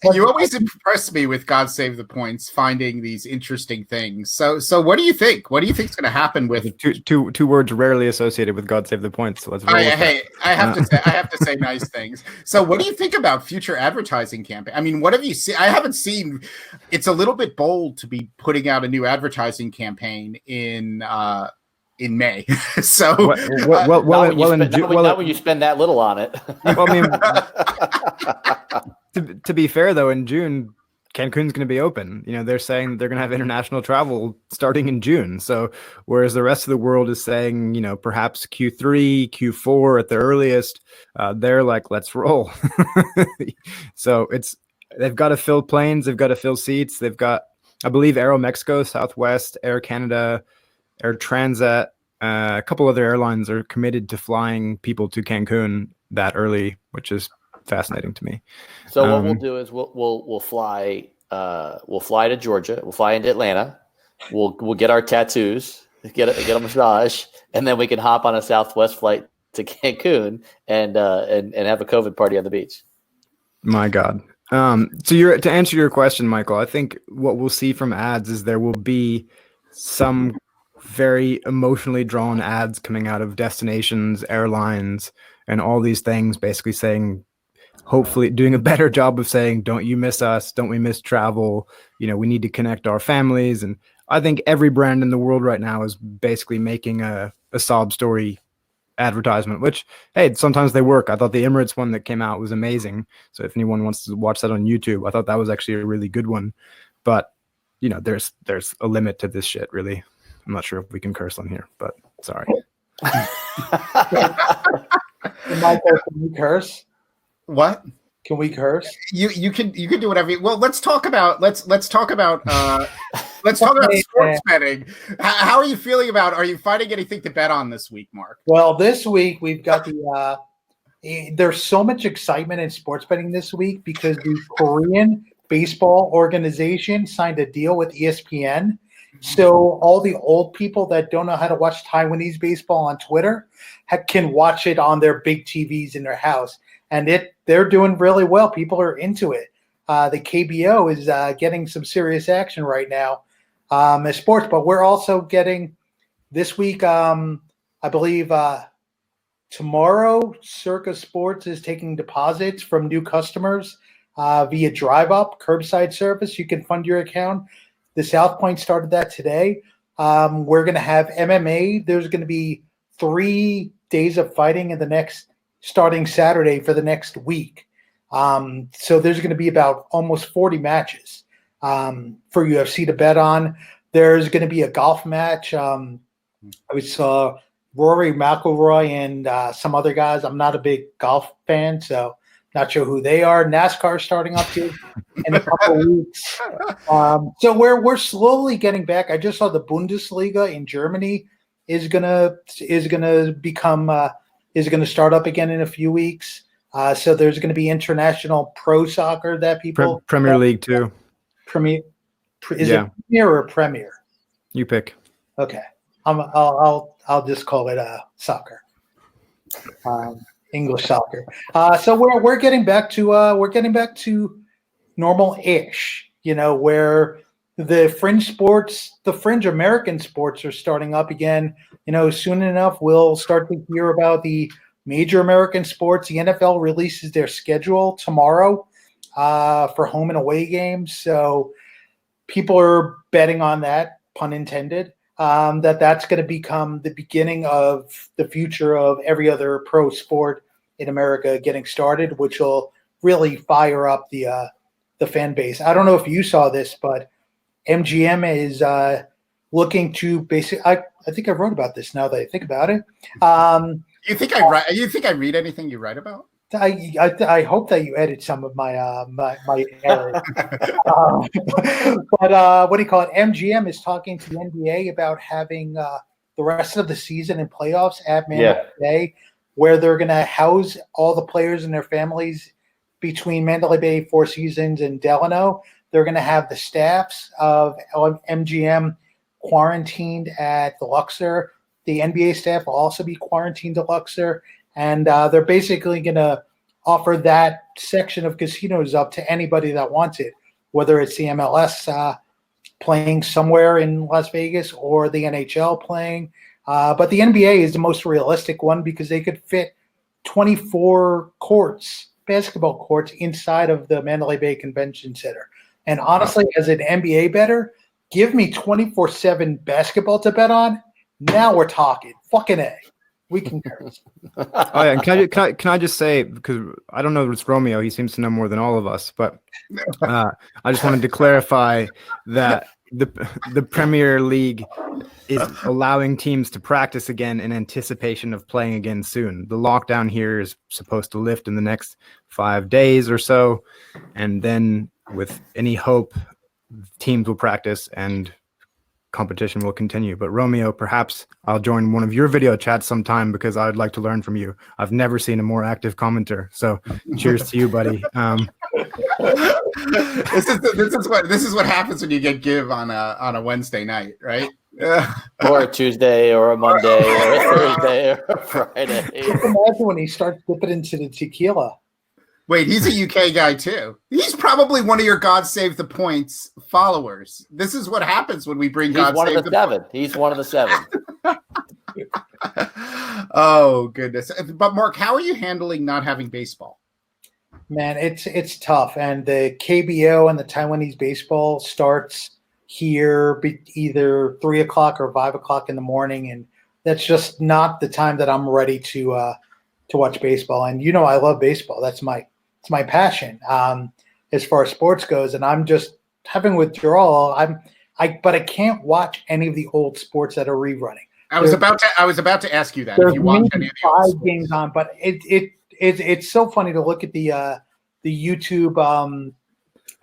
So you always impress me with God Save the Points, finding these interesting things. So what do you think? What do you think is going to happen with
two words rarely associated with God Save the Points? So let's.
I have to say nice things. So what do you think about future advertising campaign? I mean, what have you seen? I haven't seen. It's a little bit bold to be putting out a new advertising campaign in May. So
not when you spend that little on it.
Well, I mean, to be fair though, in June, Cancun's going to be open. They're saying that they're going to have international travel starting in June. So whereas the rest of the world is saying, perhaps Q3, Q4 at the earliest, they're like, let's roll. So they've got to fill planes. They've got to fill seats. They've got, I believe, Aeromexico, Southwest, Air Canada, Air Transat, a couple other airlines are committed to flying people to Cancun that early, which is fascinating to me.
So what we'll do is we'll fly to Georgia. We'll fly into Atlanta. We'll get our tattoos, get a massage, and then we can hop on a Southwest flight to Cancun and have a COVID party on the beach.
My God. To answer your question, Michael, I think what we'll see from ads is there will be some very emotionally drawn ads coming out of destinations, airlines, and all these things, basically saying, hopefully doing a better job of saying, don't you miss us? Don't we miss travel? We need to connect our families. And I think every brand in the world right now is basically making a sob story advertisement, which, hey, sometimes they work. I thought the Emirates one that came out was amazing. So if anyone wants to watch that on YouTube, I thought that was actually a really good one. But, there's a limit to this shit, really. I'm not sure if we can curse on here, but sorry.
Michael, can we curse?
What?
Can we curse?
You can do whatever. Well, let's talk about sports betting. How are you feeling about? Are you finding anything to bet on this week, Mark?
Well, this week we've got there's so much excitement in sports betting this week because the Korean baseball organization signed a deal with ESPN. So all the old people that don't know how to watch Taiwanese baseball on Twitter can watch it on their big TVs in their house. And they're doing really well. People are into it. The KBO is getting some serious action right now as sports. But we're also getting this week, I believe tomorrow, Circa Sports is taking deposits from new customers via Drive Up, curbside service. You can fund your account. The South Point started that today. We're going to have MMA. There's going to be 3 days of fighting starting Saturday for the next week. So there's going to be about almost 40 matches for UFC to bet on. There's going to be a golf match. I saw Rory McIlroy and some other guys. I'm not a big golf fan, so not sure who they are. NASCAR starting up too in a couple of weeks. So we're slowly getting back. I just saw the Bundesliga in Germany is gonna start up again in a few weeks. So there's going to be international pro soccer that people
Premier League too.
Premier is it Premier or Premier?
You pick.
Okay, I'll just call it soccer. English soccer. So we're getting back to normal-ish. Where the fringe American sports are starting up again. Soon enough we'll start to hear about the major American sports. The NFL releases their schedule tomorrow for home and away games. So people are betting on that, pun intended, that's going to become the beginning of the future of every other pro sport in America getting started, which will really fire up the fan base. I don't know if you saw this, but MGM is looking to basically. I think I wrote about this now that I think about it.
You think I read anything you write about?
I hope that you edit some of my errors. But what do you call it? MGM is talking to the NBA about having the rest of the season and playoffs at Mandalay Bay, where they're going to house all the players and their families between Mandalay Bay, Four Seasons, and Delano. They're going to have the staffs of MGM quarantined at the Luxor. The NBA staff will also be quarantined at Luxor. And they're basically going to offer that section of casinos up to anybody that wants it, whether it's the MLS playing somewhere in Las Vegas or the NHL playing. But the NBA is the most realistic one because they could fit 24 basketball courts inside of the Mandalay Bay Convention Center. And honestly, as an NBA bettor, give me 24/7 basketball to bet on. Now we're talking. Fucking A. We can curse.
Oh yeah, and can I just say, because I don't know if it's Romeo, he seems to know more than all of us, but I just wanted to clarify that the Premier League is allowing teams to practice again in anticipation of playing again soon. The lockdown here is supposed to lift in the next 5 days or so, and then with any hope, teams will practice and competition will continue. But Romeo, perhaps I'll join one of your video chats sometime because I'd like to learn from you. I've never seen a more active commenter. So cheers to you, buddy.
This is what happens when you get give on a Wednesday night, right?
Or a Tuesday or a Monday or a Thursday or a Friday.
Just imagine when he starts dipping into the tequila.
Wait, he's a UK guy too. He's probably one of your God Save the Points followers. This is what happens when we bring God Save the
Seven. He's one of the 7.
Oh goodness! But Mark, how are you handling not having baseball?
Man, it's tough, and the KBO and the Taiwanese baseball starts here either 3 o'clock or 5 o'clock in the morning, and that's just not the time that I'm ready to watch baseball. And I love baseball. It's my passion as far as sports goes, and I'm just having withdrawal. But I can't watch any of the old sports that are rerunning.
I was about to ask you that if you watch any of the old
5 games on, but it's so funny to look at the YouTube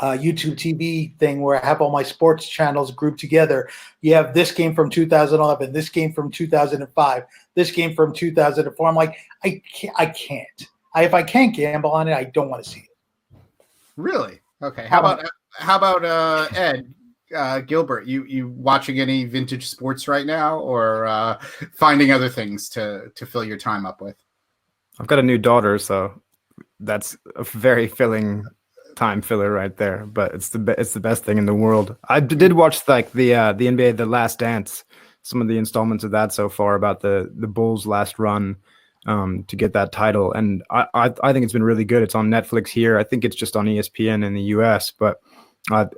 YouTube TV thing where I have all my sports channels grouped together. You have this game from 2011, this game from 2005, this game from 2004. I'm like, I can't. If I can't gamble on it, I don't want to see it.
Really? Okay. How about Ed? Gilbert, you watching any vintage sports right now, or finding other things to fill your time up with?
I've got a new daughter, so that's a very filling time filler right there. But it's the best thing in the world. I did watch like the NBA The Last Dance, some of the installments of that so far about the Bulls' last run to get that title, and I think it's been really good. It's on Netflix here. I think it's just on ESPN in the US, but I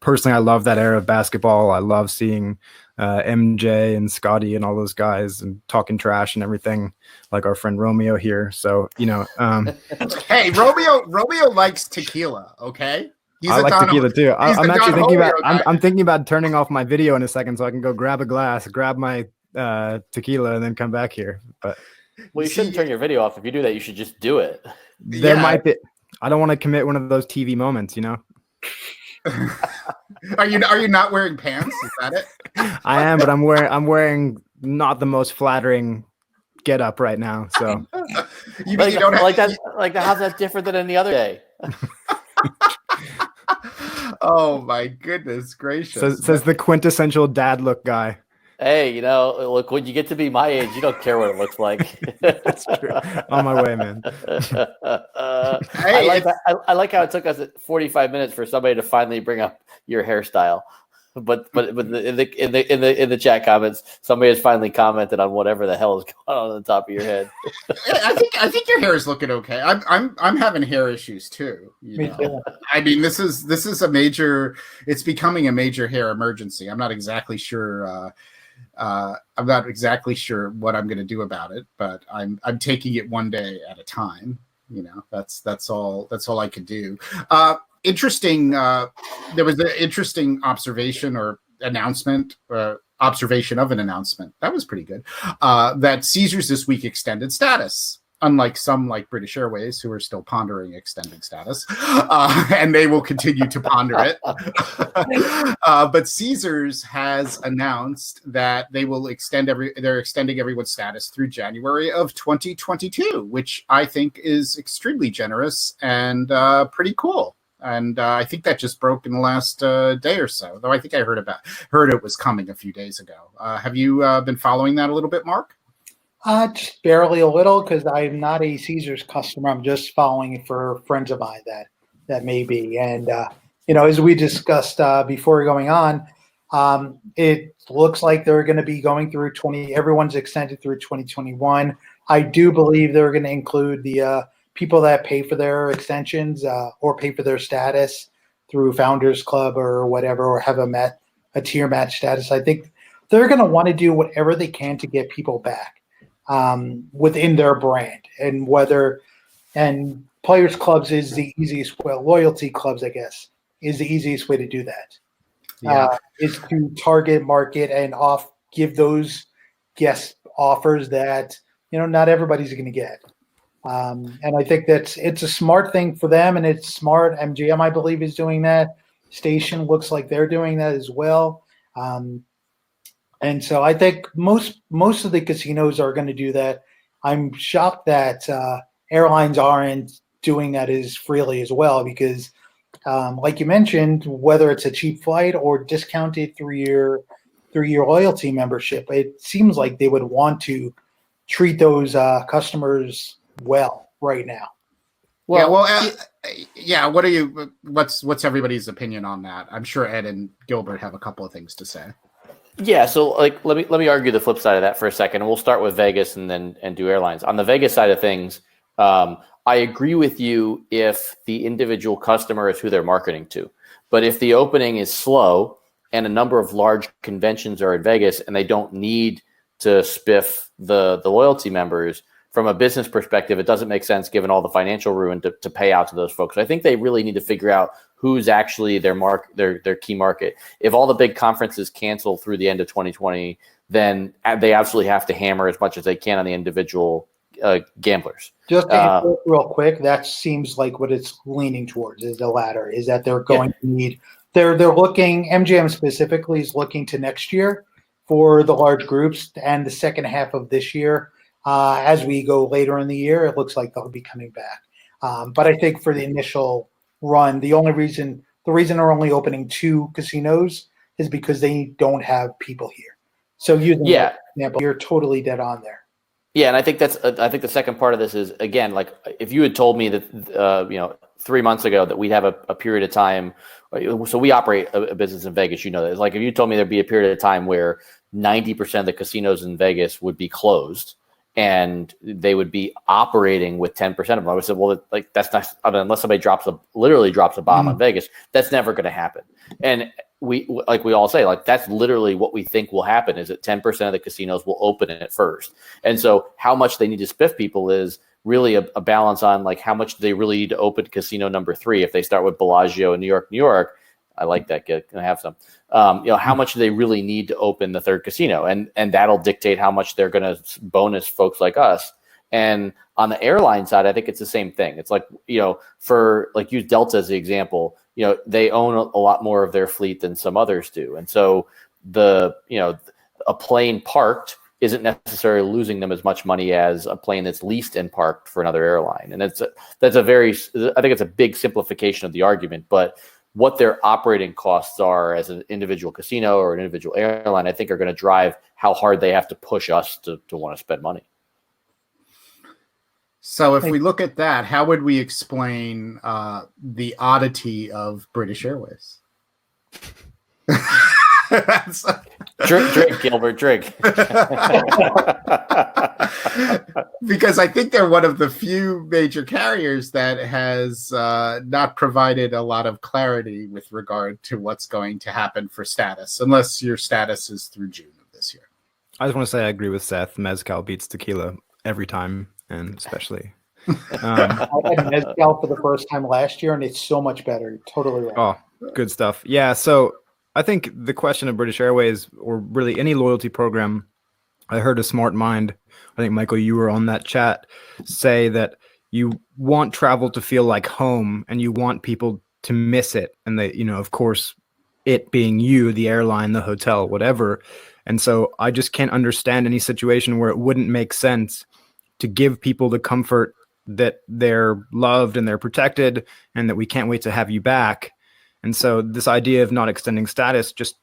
personally, I love that era of basketball. I love seeing MJ and Scotty and all those guys and talking trash and everything, like our friend Romeo here. So,
hey, Romeo likes tequila. Okay.
I like tequila too. I'm actually thinking about, I'm thinking about turning off my video in a second so I can go grab a glass, grab my tequila, and then come back here. But
you shouldn't turn your video off. If you do that, you should just do it.
There might be. I don't want to commit one of those TV moments,
Are you not wearing pants? Is that it?
I am, but I'm wearing not the most flattering get up right now. So
you don't
like that. How's that different than any other day?
Oh my goodness gracious!
Says the quintessential dad look guy.
Hey, look, when you get to be my age, you don't care what it looks like.
That's true. On my way, man.
I like how it took us 45 minutes for somebody to finally bring up your hairstyle. But in the chat comments, somebody has finally commented on whatever the hell is going on the top of your head.
I think your hair is looking okay. I'm having hair issues too.
Me too.
I mean, this is a major. It's becoming a major hair emergency. I'm not exactly sure. I'm not exactly sure what I'm going to do about it, but I'm taking it one day at a time. That's all I can do. Interesting. There was an interesting observation or announcement, observation of an announcement. That was pretty good. That Caesars this week extended status, unlike some like British Airways who are still pondering extending status, and they will continue to ponder it. But Caesars has announced that they will they're extending everyone's status through January of 2022, which I think is extremely generous and pretty cool. And I think that just broke in the last day or so, though I think I heard it was coming a few days ago. Have you been following that a little bit, Mark?
Just barely a little, because I'm not a Caesars customer. I'm just following it for friends of mine that may be. And, as we discussed before going on, it looks like they're going to be going through everyone's extended through 2021. I do believe they're going to include the people that pay for their extensions or pay for their status through Founders Club or whatever, or have a tier match status. I think they're going to want to do whatever they can to get people back. within their brand, and players clubs is the easiest way. Loyalty clubs, I guess, is the easiest way to do that. Is to target, market, and give those guest offers that not everybody's going to get. And I think it's a smart thing for them, and it's smart. MGM, I believe, is doing that. Station looks like they're doing that as well. And so I think most of the casinos are going to do that. I'm shocked that airlines aren't doing that as freely as well, because like you mentioned, whether it's a cheap flight or discounted 3-year loyalty membership, it seems like they would want to treat those customers well right now.
What's everybody's opinion on that? I'm sure Ed and Gilbert have a couple of things to say.
Yeah, so like let me argue the flip side of that for a second, and we'll start with Vegas and do airlines. On the Vegas side of things, I agree with you if the individual customer is who they're marketing to. But if the opening is slow and a number of large conventions are in Vegas and they don't need to spiff the loyalty members, from a business perspective, it doesn't make sense given all the financial ruin to pay out to those folks. I think they really need to figure out who's actually their key market. If all the big conferences cancel through the end of 2020, then they absolutely have to hammer as much as they can on the individual gamblers.
Just to answer real quick, that seems like what it's leaning towards is the latter, is that they're going to need, they're looking, MGM specifically is looking to next year for the large groups and the second half of this year. As we go later in the year, it looks like they'll be coming back. But I think for the initial run, the reason they're only opening 2 casinos is because they don't have people here. So using that example, you're totally dead on there.
Yeah, and I think the second part of this is, again, like if you had told me that 3 months ago that we'd have a period of time. So we operate a business in Vegas, that. It's like if you told me there'd be a period of time where 90% of the casinos in Vegas would be closed and they would be operating with 10% of them. I would say, well, like that's not, unless somebody literally drops a bomb on Vegas, that's never going to happen. And we all say, like, that's literally what we think will happen, is that 10% of the casinos will open it first. And so how much they need to spiff people is really a balance on like how much they really need to open casino number 3. If they start with Bellagio in New York, I like that. Can I have some? How much do they really need to open the 3rd casino? And that'll dictate how much they're going to bonus folks like us. And on the airline side, I think it's the same thing. It's like, for like use Delta as the example, they own a lot more of their fleet than some others do. And so a plane parked isn't necessarily losing them as much money as a plane that's leased and parked for another airline. And I think it's a big simplification of the argument, but what their operating costs are as an individual casino or an individual airline, I think are going to drive how hard they have to push us to want to spend money.
So if we look at that, how would we explain the oddity of British Airways?
Drink, Gilbert, drink.
Because I think they're one of the few major carriers that has not provided a lot of clarity with regard to what's going to happen for status, unless your status is through June of this year.
I just want to say I agree with Seth. Mezcal beats tequila every time, and especially.
I had Mezcal for the first time last year, and it's so much better. Totally right.
Oh, good stuff. Yeah, so I think the question of British Airways, or really any loyalty program, I heard a smart mind, I think, Michael, you were on that chat, say that you want travel to feel like home and you want people to miss it. And they, of course, it being you, the airline, the hotel, whatever. And so I just can't understand any situation where it wouldn't make sense to give people the comfort that they're loved and they're protected and that we can't wait to have you back. And so this idea of not extending status just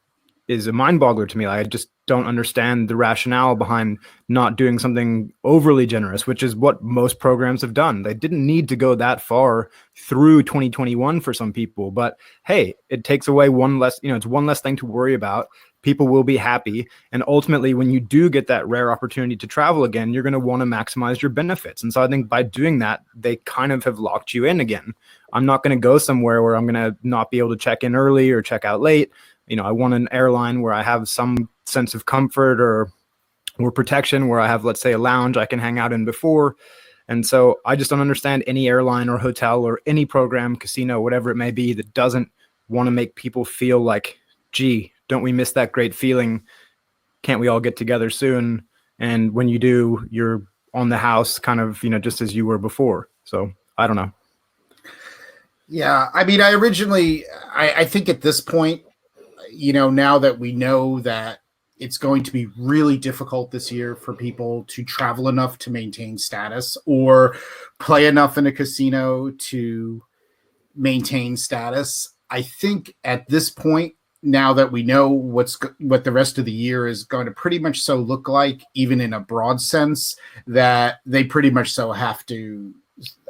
is a mind boggler to me. I just don't understand the rationale behind not doing something overly generous, which is what most programs have done. They didn't need to go that far through 2021 for some people, but hey, it takes away one less, it's one less thing to worry about. People will be happy. And ultimately, when you do get that rare opportunity to travel again, you're going to want to maximize your benefits. And so I think by doing that, they kind of have locked you in again. I'm not going to go somewhere where I'm going to not be able to check in early or check out late. I want an airline where I have some sense of comfort or or protection where I have, let's say, a lounge I can hang out in before. And so I just don't understand any airline or hotel or any program, casino, whatever it may be, that doesn't want to make people feel like, gee, don't we miss that great feeling? Can't we all get together soon? And when you do, you're on the house kind of, just as you were before. So I don't know.
Yeah. I mean, I think at this point, now that we know that it's going to be really difficult this year for people to travel enough to maintain status or play enough in a casino to maintain status. I think at this point, now that we know what the rest of the year is going to pretty much so look like, even in a broad sense, that they pretty much so have to,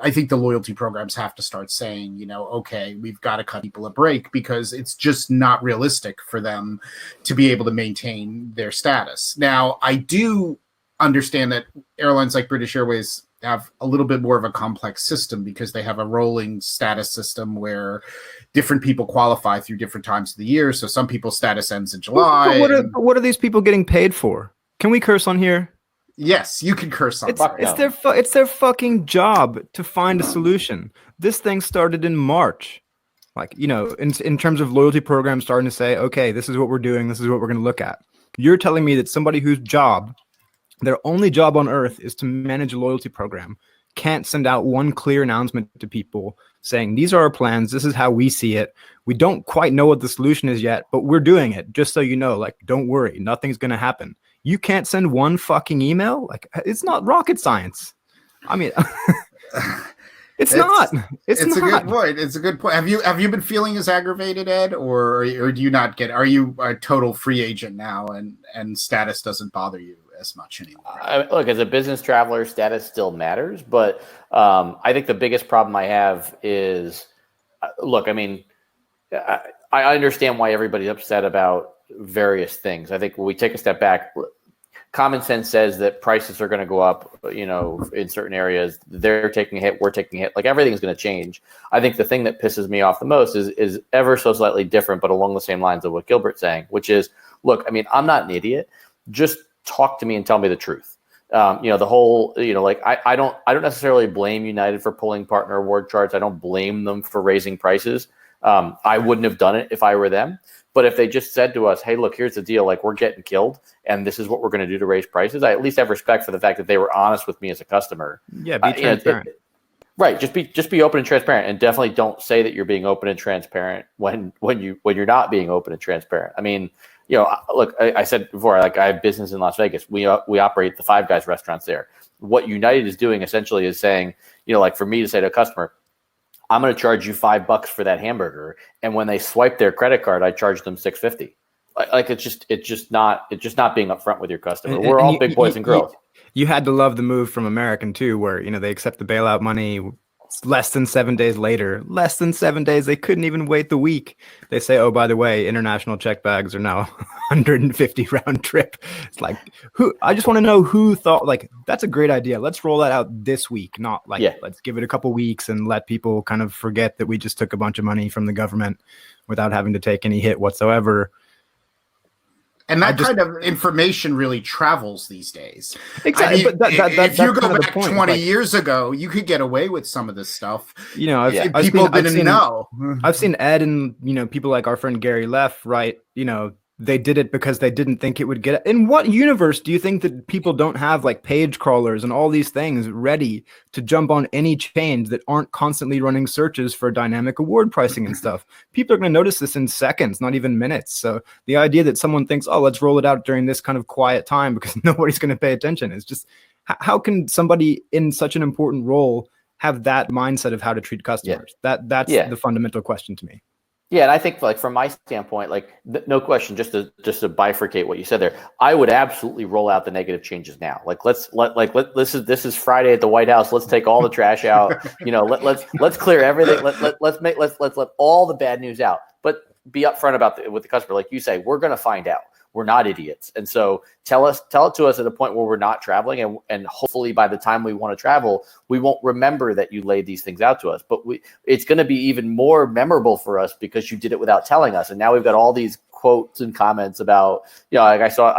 I think the loyalty programs have to start saying, okay, we've got to cut people a break because it's just not realistic for them to be able to maintain their status. Now, I do understand that airlines like British Airways have a little bit more of a complex system because they have a rolling status system where different people qualify through different times of the year. So some people's status ends in July.
What are these people getting paid for? Can we curse on here?
Yes, you can curse on
it's their fucking job to find a solution. This thing started in March. Like, in terms of loyalty programs starting to say, okay, this is what we're doing. This is what we're going to look at. You're telling me that somebody whose job, their only job on earth is to manage a loyalty program, can't send out one clear announcement to people saying, these are our plans. This is how we see it. We don't quite know what the solution is yet, but we're doing it. Just so you know, like, don't worry, nothing's going to happen. You can't send one fucking email? Like, it's not rocket science. I mean, it's not. It's not.
A good point. It's a good point. Have you been feeling as aggravated, Ed, or do you not get? Are you a total free agent now, and status doesn't bother you as much anymore?
Look, as a business traveler, status still matters, but I think the biggest problem I have is, look, I mean, I understand why everybody's upset about various things. I think when we take a step back, common sense says that prices are going to go up, in certain areas. They're taking a hit, we're taking a hit. Like, everything's going to change. I think the thing that pisses me off the most is ever so slightly different, but along the same lines of what Gilbert's saying, which is, look, I mean, I'm not an idiot. Just talk to me and tell me the truth. The whole, I don't necessarily blame United for pulling partner award charts. I don't blame them for raising prices. I wouldn't have done it if I were them. But if they just said to us, hey, look, here's the deal, like, we're getting killed and this is what we're going to do to raise prices, I at least have respect for the fact that they were honest with me as a customer.
Yeah, be transparent.
Right. Just be open and transparent, and definitely don't say that you're being open and transparent when you're not being open and transparent. I mean, look, I said before, like, I have business in Las Vegas. We operate the Five Guys restaurants there. What United is doing essentially is saying, like, for me to say to a customer, I'm going to charge you $5 for that hamburger, and when they swipe their credit card, I charge them $6.50. Like, it's just not being upfront with your customer. We're all big boys and girls.
You had to love the move from American too, where they accept the bailout money. Less than 7 days later, they couldn't even wait the week. They say, oh, by the way, international check bags are now 150 round trip. It's like, I just want to know who thought, like, that's a great idea. Let's roll that out this week. Not like, let's give it a couple weeks and let people kind of forget that we just took a bunch of money from the government without having to take any hit whatsoever.
And that kind of information really travels these days.
Exactly.
I mean, if you go back 20 years ago, you could get away with some of this stuff. People didn't know.
I've seen Ed and people like our friend Gary Leff, right? They did it because they didn't think it would get. In what universe do you think that people don't have, like, page crawlers and all these things ready to jump on any chains that aren't constantly running searches for dynamic award pricing and stuff? People are going to notice this in seconds, not even minutes. So the idea that someone thinks, oh, let's roll it out during this kind of quiet time because nobody's going to pay attention is just, how can somebody in such an important role have that mindset of how to treat customers? That's the fundamental question to me.
Yeah, and I think, like, from my standpoint, like, no question, just to bifurcate what you said there, I would absolutely roll out the negative changes now. Like, this is Friday at the White House. Let's take all the trash out. Let's clear everything. Let's let all the bad news out. But be upfront about with the customer, like you say, we're going to find out. We're not idiots, and so tell it to us at a point where we're not traveling, and hopefully by the time we want to travel, we won't remember that you laid these things out to us. But it's going to be even more memorable for us because you did it without telling us, and now we've got all these quotes and comments about, like I saw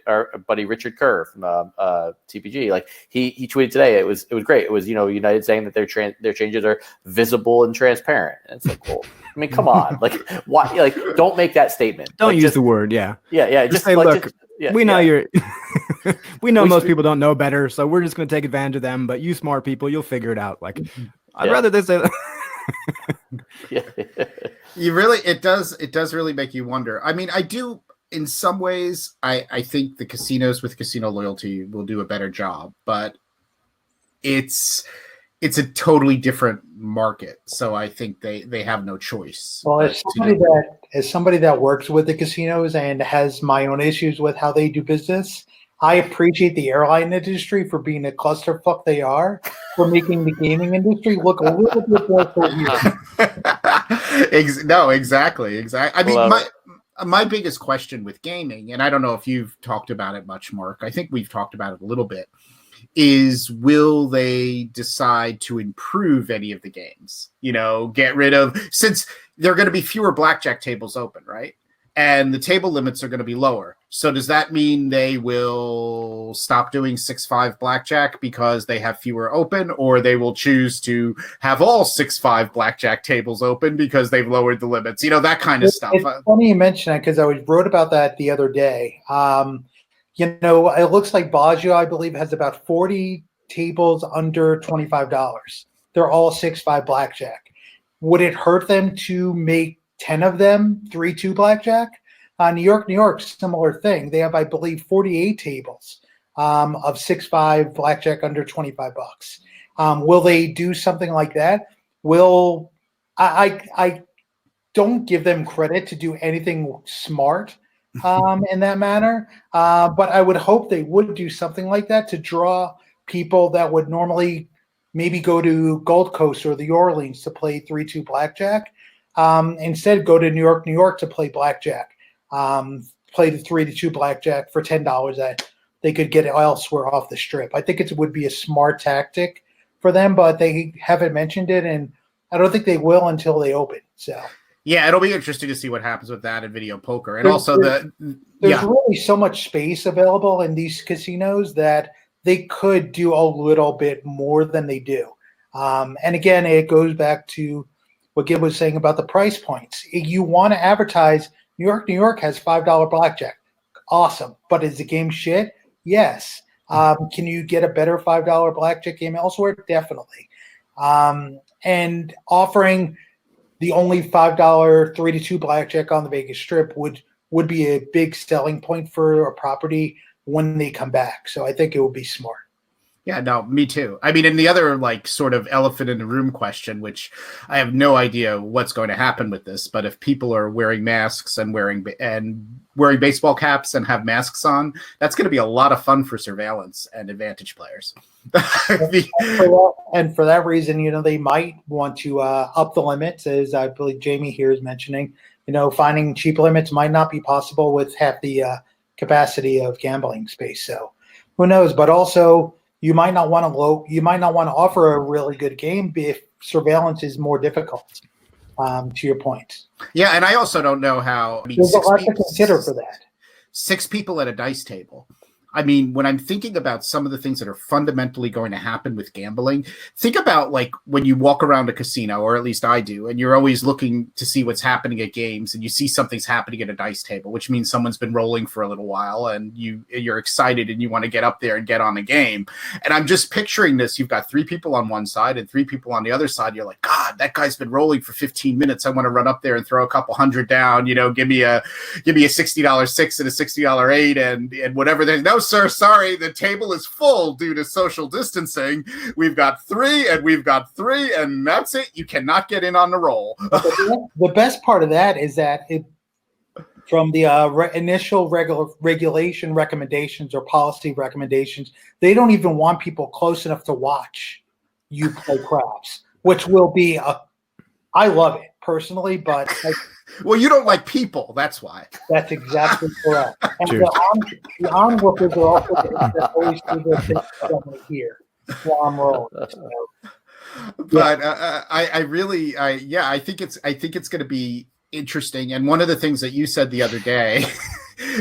our buddy Richard Kerr from TPG, like he tweeted today. It was great. It was United saying that their changes are visible and transparent. And it's like, well, I mean, come on, like why? Like, don't make that statement.
Don't
like,
use the word. Yeah.
Just
say,
like,
look, we know you're. We know most people don't know better, so we're just going to take advantage of them. But you smart people, you'll figure it out. Like, I'd rather they say that.
It does really make you wonder. I mean, I do in some ways. I think the casinos with casino loyalty will do a better job, but it's a totally different market. So I think they have no choice.
Well, as somebody that works with the casinos and has my own issues with how they do business, I appreciate the airline industry for being a clusterfuck they are, for making the gaming industry look a little bit more coherent.
No, exactly. I mean, my biggest question with gaming, and I don't know if you've talked about it much, Mark, I think we've talked about it a little bit, is will they decide to improve any of the games? Get rid of, since there are going to be fewer blackjack tables open, right? And the table limits are going to be lower. So does that mean they will stop doing 6-5 blackjack because they have fewer open, or they will choose to have all 6-5 blackjack tables open because they've lowered the limits? That kind of stuff.
It's funny you mention that because I wrote about that the other day. It looks like Baggio, I believe, has about 40 tables under $25. They're all 6-5 blackjack. Would it hurt them to make 10 of them 3-2 blackjack? New York, similar thing. They have, I believe, 48 tables of 6-5 blackjack under $25. Will they do something like that? I don't give them credit to do anything smart in that manner, but I would hope they would do something like that to draw people that would normally maybe go to Gold Coast or the Orleans to play 3-2 blackjack. Instead, go to New York to play blackjack. Play the 3-2 blackjack for $10 that they could get elsewhere off the strip. I think it would be a smart tactic for them, but they haven't mentioned it, and I don't think they will until they open. So
yeah, it'll be interesting to see what happens with that in video poker, and
there's really so much space available in these casinos that they could do a little bit more than they do. And again, it goes back to what Gib was saying about the price points. You want to advertise New York has $5 blackjack. Awesome. But is the game shit? Yes. Can you get a better $5 blackjack game elsewhere? Definitely. And offering the only $5 3-2 blackjack on the Vegas Strip would be a big selling point for a property when they come back. So I think it would be smart.
Yeah, no, me too. I mean, and the other sort of elephant in the room question, which I have no idea what's going to happen with this, but if people are wearing masks and wearing baseball caps and have masks on, that's going to be a lot of fun for surveillance and advantage players.
And for that reason, they might want to up the limits, as I believe Jamie here is mentioning. Finding cheap limits might not be possible with half the capacity of gambling space. So who knows? But also, you might not want to offer a really good game if surveillance is more difficult. To your point.
Yeah, and I also don't know how.
There's a lot to consider for that.
6 people at a dice table. I mean, when I'm thinking about some of the things that are fundamentally going to happen with gambling, think about when you walk around a casino, or at least I do, and you're always looking to see what's happening at games, and you see something's happening at a dice table, which means someone's been rolling for a little while, and you're excited and you want to get up there and get on the game. And I'm just picturing this. You've got 3 people on one side and 3 people on the other side. You're like, God, that guy's been rolling for 15 minutes. I want to run up there and throw a couple hundred down. Give me a $60 6 and a $60 8 and whatever. No, sir, sorry, the table is full due to social distancing. We've got 3 and we've got 3, and that's it. You cannot get in on the roll.
The best part of that is that from the initial regulation recommendations or policy recommendations, they don't even want people close enough to watch you play craps, which will be I love it personally, but
well, you don't like people. That's why.
That's exactly correct. And the onlookers are also that always do their thing here while I'm rolling.
But I think it's going to be interesting. And one of the things that you said the other day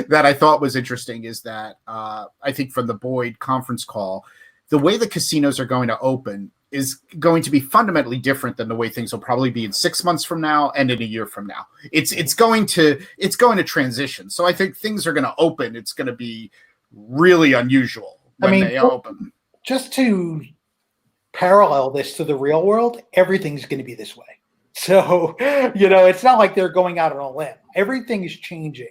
that I thought was interesting is that I think from the Boyd conference call, the way the casinos are going to open is going to be fundamentally different than the way things will probably be in 6 months from now and in a year from now. It's going to transition. So I think things are going to open. It's going to be really unusual when they open.
Just to parallel this to the real world, everything's going to be this way. So, it's not like they're going out on a limb. Everything is changing.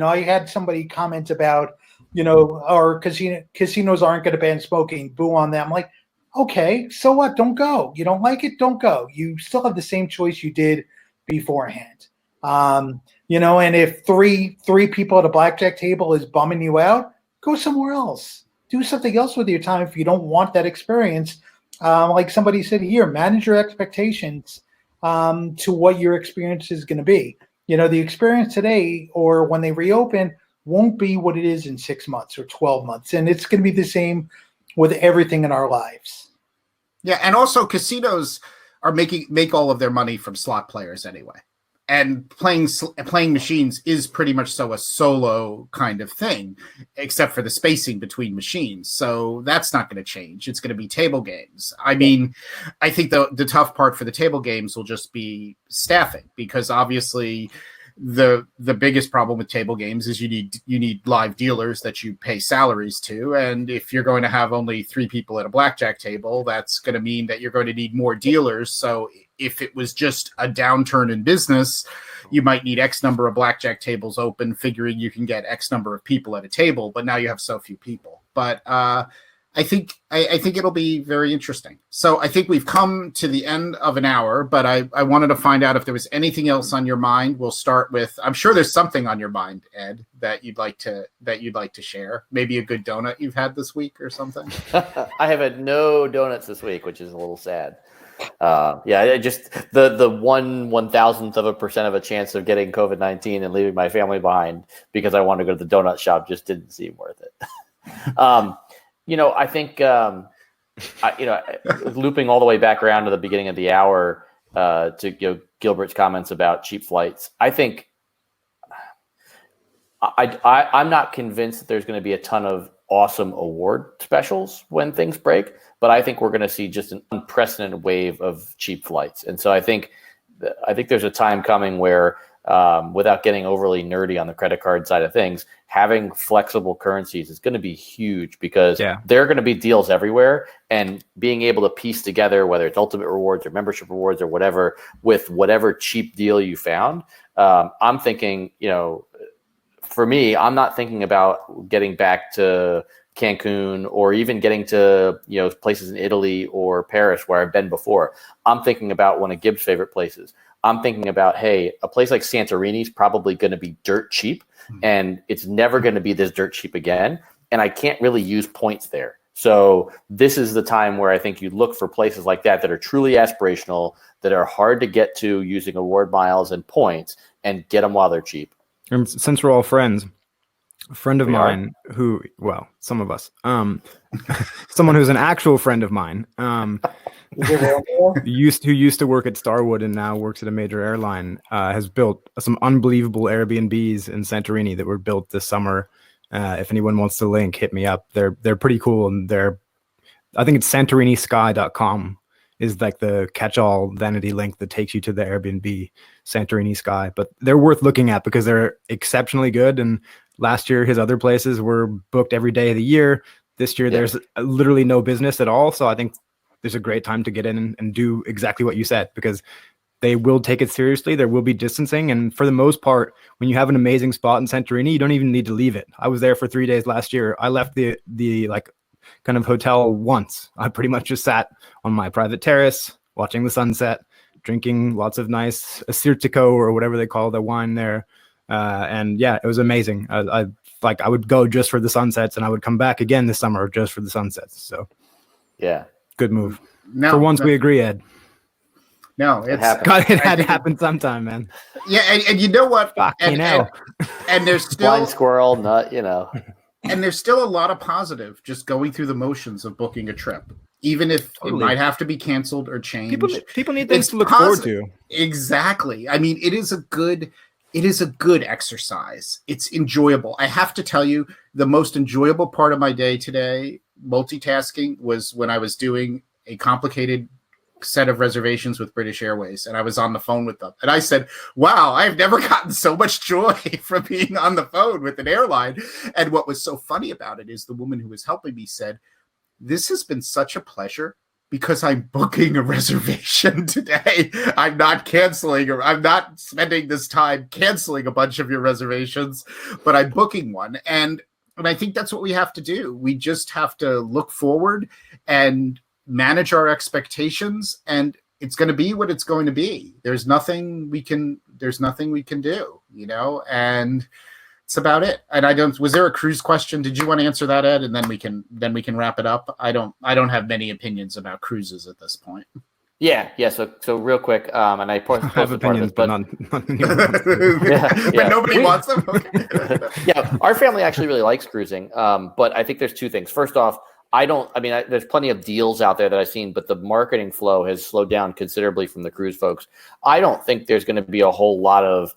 I had somebody comment about, our casinos aren't going to ban smoking. Boo on them. I'm like, okay, so what? Don't go. You don't like it? Don't go. You still have the same choice you did beforehand. And if three people at a blackjack table is bumming you out, go somewhere else. Do something else with your time if you don't want that experience. Like somebody said here, manage your expectations to what your experience is going to be. The experience today or when they reopen won't be what it is in 6 months or 12 months. And it's going to be the same with everything in our lives.
Yeah. And also casinos are make all of their money from slot players anyway. And playing machines is pretty much so a solo kind of thing, except for the spacing between machines. So that's not going to change. It's going to be table games. I mean, I think the tough part for the table games will just be staffing, because obviously the biggest problem with table games is you need live dealers that you pay salaries to. And if you're going to have only 3 people at a blackjack table, that's going to mean that you're going to need more dealers. So if it was just a downturn in business, you might need X number of blackjack tables open, figuring you can get X number of people at a table, but now you have so few people. But I think it'll be very interesting. So I think we've come to the end of an hour, but I wanted to find out if there was anything else on your mind. We'll start with, I'm sure there's something on your mind, Ed, that you'd like to share. Maybe a good donut you've had this week or something.
I have had no donuts this week, which is a little sad. Just the 1/1000% of a chance of getting COVID-19 and leaving my family behind because I wanted to go to the donut shop just didn't seem worth it. I think, looping all the way back around to the beginning of the hour to Gilbert's comments about cheap flights, I think I'm not convinced that there's going to be a ton of awesome award specials when things break, but I think we're going to see just an unprecedented wave of cheap flights. And so I think there's a time coming where, without getting overly nerdy on the credit card side of things, having flexible currencies is going to be huge, because there are going to be deals everywhere, and being able to piece together, whether it's ultimate rewards or membership rewards or whatever, with whatever cheap deal you found. I'm thinking, for me, I'm not thinking about getting back to Cancun or even getting to, places in Italy or Paris where I've been before. I'm thinking about one of Gibbs' favorite places. I'm thinking about, hey, a place like Santorini is probably going to be dirt cheap, and it's never going to be this dirt cheap again. And I can't really use points there. So this is the time where I think you look for places like that are truly aspirational, that are hard to get to using award miles and points, and get them while they're cheap.
And since we're all friends, a friend of mine who, some of us, someone who's an actual friend of mine, who used to work at Starwood and now works at a major airline, has built some unbelievable Airbnbs in Santorini that were built this summer. If anyone wants to link, hit me up. They're pretty cool, and I think it's SantoriniSky.com is like the catch-all vanity link that takes you to the Airbnb Santorini Sky. But they're worth looking at because they're exceptionally good. And last year, his other places were booked every day of the year. This year, there's literally no business at all. So I think there's a great time to get in and do exactly what you said, because they will take it seriously. There will be distancing. And for the most part, when you have an amazing spot in Santorini, you don't even need to leave it. I was there for 3 days last year. I left the kind of hotel once. I pretty much just sat on my private terrace, watching the sunset, drinking lots of nice Assyrtiko or whatever they call the wine there. It was amazing. I would go just for the sunsets, and I would come back again this summer just for the sunsets. So good move. For once we agree, Ed.
No,
it had to happen sometime, man.
Yeah, and you know what? And there's still
blind squirrel, nut,
And there's still a lot of positive just going through the motions of booking a trip. even if
Totally.
it might have to be canceled or changed.
People need things to look forward to.
Exactly. I mean, it is a good exercise. It's enjoyable. I have to tell you, the most enjoyable part of my day today, multitasking, was when I was doing a complicated set of reservations with British Airways, and I was on the phone with them. And I said, wow, I've never gotten so much joy from being on the phone with an airline. And what was so funny about it is the woman who was helping me said, this has been such a pleasure because I'm booking a reservation today. I'm not canceling, or I'm not spending this time canceling a bunch of your reservations, but I'm booking one. And I think that's what we have to do. We just have to look forward and manage our expectations, and it's going to be what it's going to be. There's nothing we can do, and it's about it. And was there a cruise question? Did you want to answer that, Ed? And then we can wrap it up. I don't have many opinions about cruises at this point.
Yeah. So real quick, and I
have opinions, but not
but
nobody wants them. Okay.
Yeah, our family actually really likes cruising. But I think there's two things. First off, there's plenty of deals out there that I've seen, but the marketing flow has slowed down considerably from the cruise folks. I don't think there's going to be a whole lot of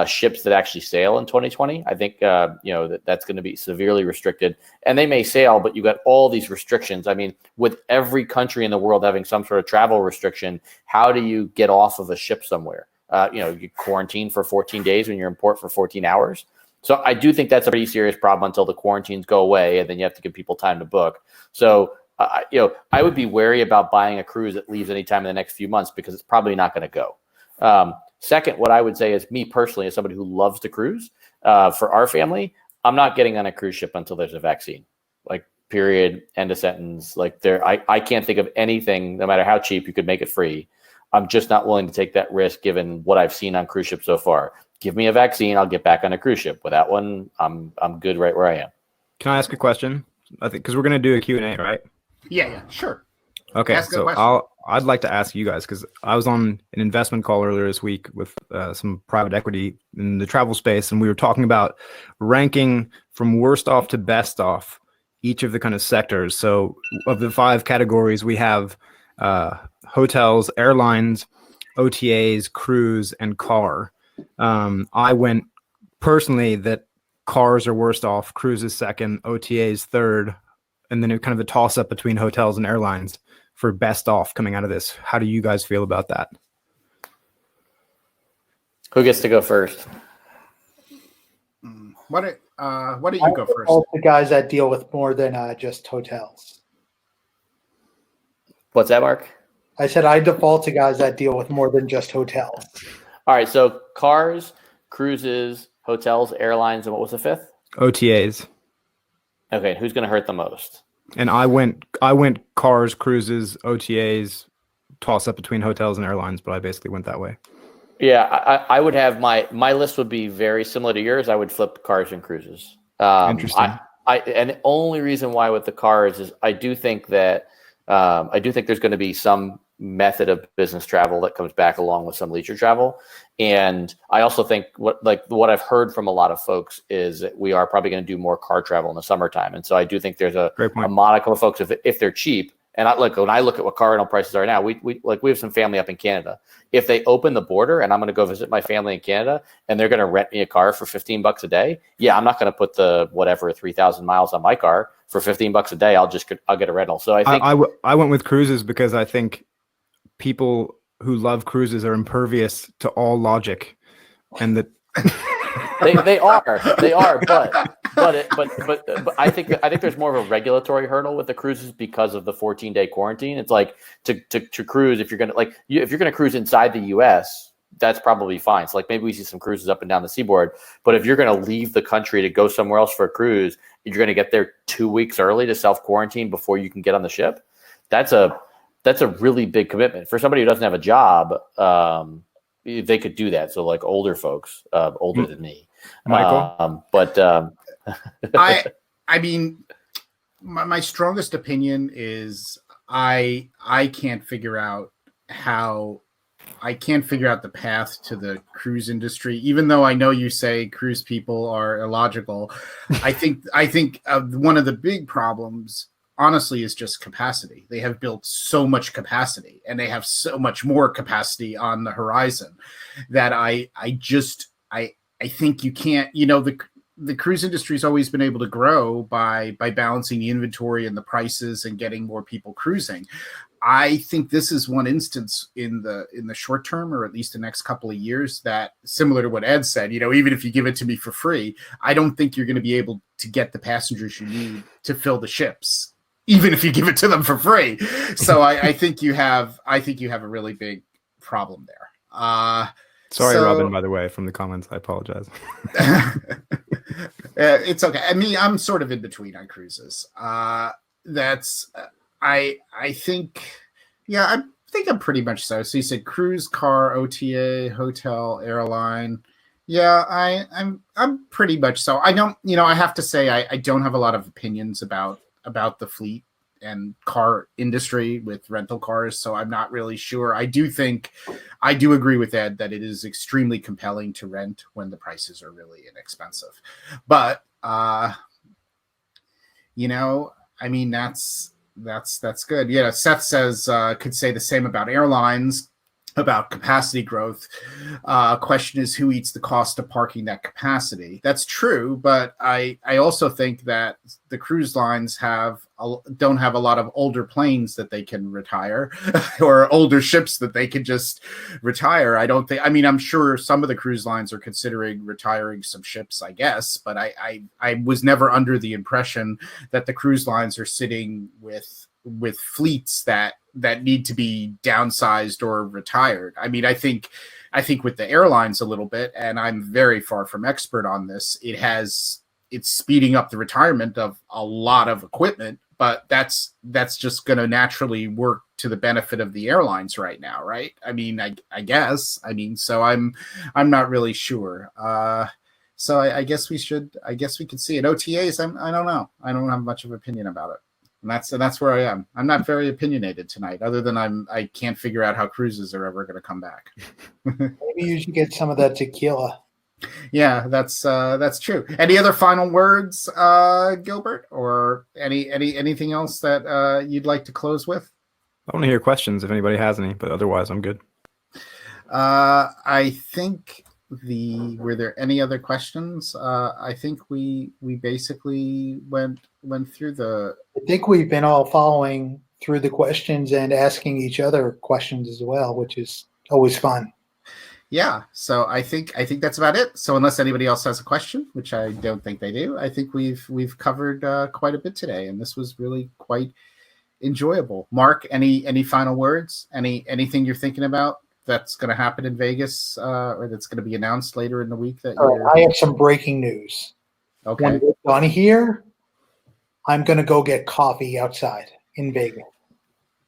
ships that actually sail in 2020. I think that's going to be severely restricted, and they may sail, but you got all these restrictions. I mean, with every country in the world having some sort of travel restriction, how do you get off of a ship somewhere? You quarantine for 14 days when you're in port for 14 hours. So I do think that's a pretty serious problem until the quarantines go away, and then you have to give people time to book. So I would be wary about buying a cruise that leaves anytime in the next few months, because it's probably not going to go. Second, what I would say is, me personally, as somebody who loves to cruise, for our family, I'm not getting on a cruise ship until there's a vaccine. Like, period, end of sentence. Like, I can't think of anything, no matter how cheap, you could make it free. I'm just not willing to take that risk given what I've seen on cruise ships so far. Give me a vaccine, I'll get back on a cruise ship. Without one, I'm good right where I am. Can
I ask a question? I think because we're going to do a Q&A, right?
Yeah, sure.
Okay, so I'd like to ask you guys, because I was on an investment call earlier this week with some private equity in the travel space, and we were talking about ranking from worst off to best off each of the kind of sectors. So of the 5 categories, we have hotels, airlines, OTAs, cruise, and car. I went personally that cars are worst off, cruises second, OTAs third, and then it kind of a toss up between hotels and airlines for best off coming out of this. How do you guys feel about that?
Who gets to go first?
Why don't you go first?
All the guys that deal with more than just hotels.
What's that, Mark?
I said I default to guys that deal with more than just hotels.
All right, so cars, cruises, hotels, airlines, and what was the 5th?
OTAs.
Okay, who's going to hurt the most?
And I went cars, cruises, OTAs, toss up between hotels and airlines, but I basically went that way.
Yeah, I would have my list would be very similar to yours. I would flip cars and cruises.
Interesting.
And the only reason why with the cars is I do think there's going to be some method of business travel that comes back along with some leisure travel. And I also think what I've heard from a lot of folks is that we are probably going to do more car travel in the summertime. And so I do think there's a modicum of folks, if they're cheap. And when I look at what car rental prices are now, we have some family up in Canada. If they open the border and I'm going to go visit my family in Canada and they're going to rent me a car for $15 a day, yeah, I'm not going to put the 3,000 miles on my car for $15 a day. I'll get a rental. So I think
I went with cruises because I think people who love cruises are impervious to all logic, and that
they are, but I think there's more of a regulatory hurdle with the cruises because of the 14-day quarantine. It's like to cruise, if you're gonna cruise inside the U.S., that's probably fine. So maybe we see some cruises up and down the seaboard, but if you're gonna leave the country to go somewhere else for a cruise, you're gonna get there 2 weeks early to self-quarantine before you can get on the ship. That's a really big commitment for somebody who doesn't have a job. They could do that. So older folks, older than me,
Michael.
I mean, my strongest opinion is I can't figure out the path to the cruise industry, even though I know you say cruise people are illogical. I think one of the big problems honestly is just capacity. They have built so much capacity, and they have so much more capacity on the horizon that I think you can't, the cruise industry has always been able to grow by balancing the inventory and the prices and getting more people cruising. I think this is one instance in the short term, or at least the next couple of years, that, similar to what Ed said, even if you give it to me for free, I don't think you're going to be able to get the passengers you need to fill the ships, even if you give it to them for free. So I think you have a really big problem there.
Sorry, Robin, by the way, from the comments. I apologize.
It's okay. I mean, I'm sort of in between on cruises. I think, I think I'm pretty much so. So you said cruise, car, OTA, hotel, airline. Yeah, I'm pretty much so. I don't, I have to say I don't have a lot of opinions about the fleet and car industry with rental cars, so I'm not really sure. I do agree with Ed that it is extremely compelling to rent when the prices are really inexpensive. But I mean, that's good. Yeah, Seth says could say the same about airlines, about capacity growth. Question is, who eats the cost of parking that capacity? That's true, but I also think that the cruise lines don't have a lot of older planes that they can retire or older ships that they can just retire. I'm sure some of the cruise lines are considering retiring some ships, I guess, but I was never under the impression that the cruise lines are sitting with fleets that need to be downsized or retired. I mean, I think with the airlines a little bit, and I'm very far from expert on this, it's speeding up the retirement of a lot of equipment, but that's just going to naturally work to the benefit of the airlines right now, right? I mean, I guess. I mean, so I'm not really sure. So I guess we could see it. OTAs, I don't know. I don't have much of an opinion about it. And that's where I am. I'm not very opinionated tonight, other than I can't figure out how cruises are ever going to come back.
Maybe you should get some of that tequila.
Yeah, that's true. Any other final words, Gilbert, or anything else that you'd like to close with?
I want to hear questions if anybody has any, but otherwise I'm good.
I think were there any other questions? I think we basically went through I
think we've been all following through the questions and asking each other questions as well, which is always fun.
Yeah, so I think that's about it. So unless anybody else has a question, which I don't think they do, I think we've covered quite a bit today, and this was really quite enjoyable. Mark, any final words? Anything you're thinking about that's going to happen in Vegas, or that's going to be announced later in the week?
I have some breaking news.
Okay.
When we're done here, I'm going to go get coffee outside in Vegas.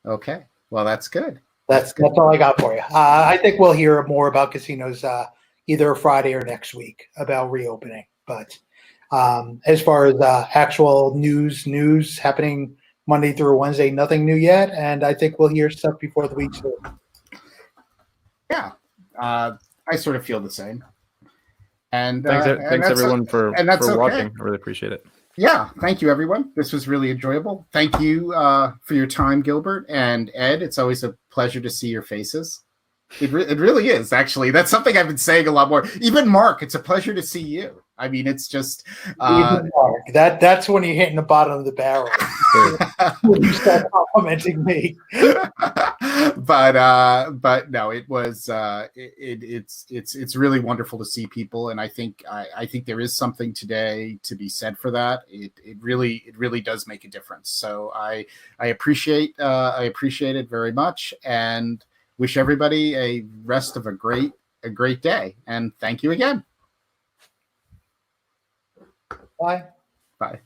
Okay. Well, that's good.
That's all I got for you. I think we'll hear more about casinos either Friday or next week about reopening. But as far as actual news happening Monday through Wednesday, nothing new yet. And I think we'll hear stuff before the week's over.
Yeah, I sort of feel the same. And
thanks everyone for watching. I really appreciate it.
Yeah, thank you, everyone. This was really enjoyable. Thank you for your time, Gilbert and Ed. It's always a pleasure to see your faces. It really is, actually. That's something I've been saying a lot more. Even Mark, it's a pleasure to see you. I mean, it's just
Even Mark. That's when you're hitting the bottom of the barrel. When you start complimenting me.
but no, it was it's really wonderful to see people, and I think there is something today to be said for that. It really does make a difference. So I appreciate it very much, and wish everybody a rest of a great day. And thank you again.
Bye.
Bye.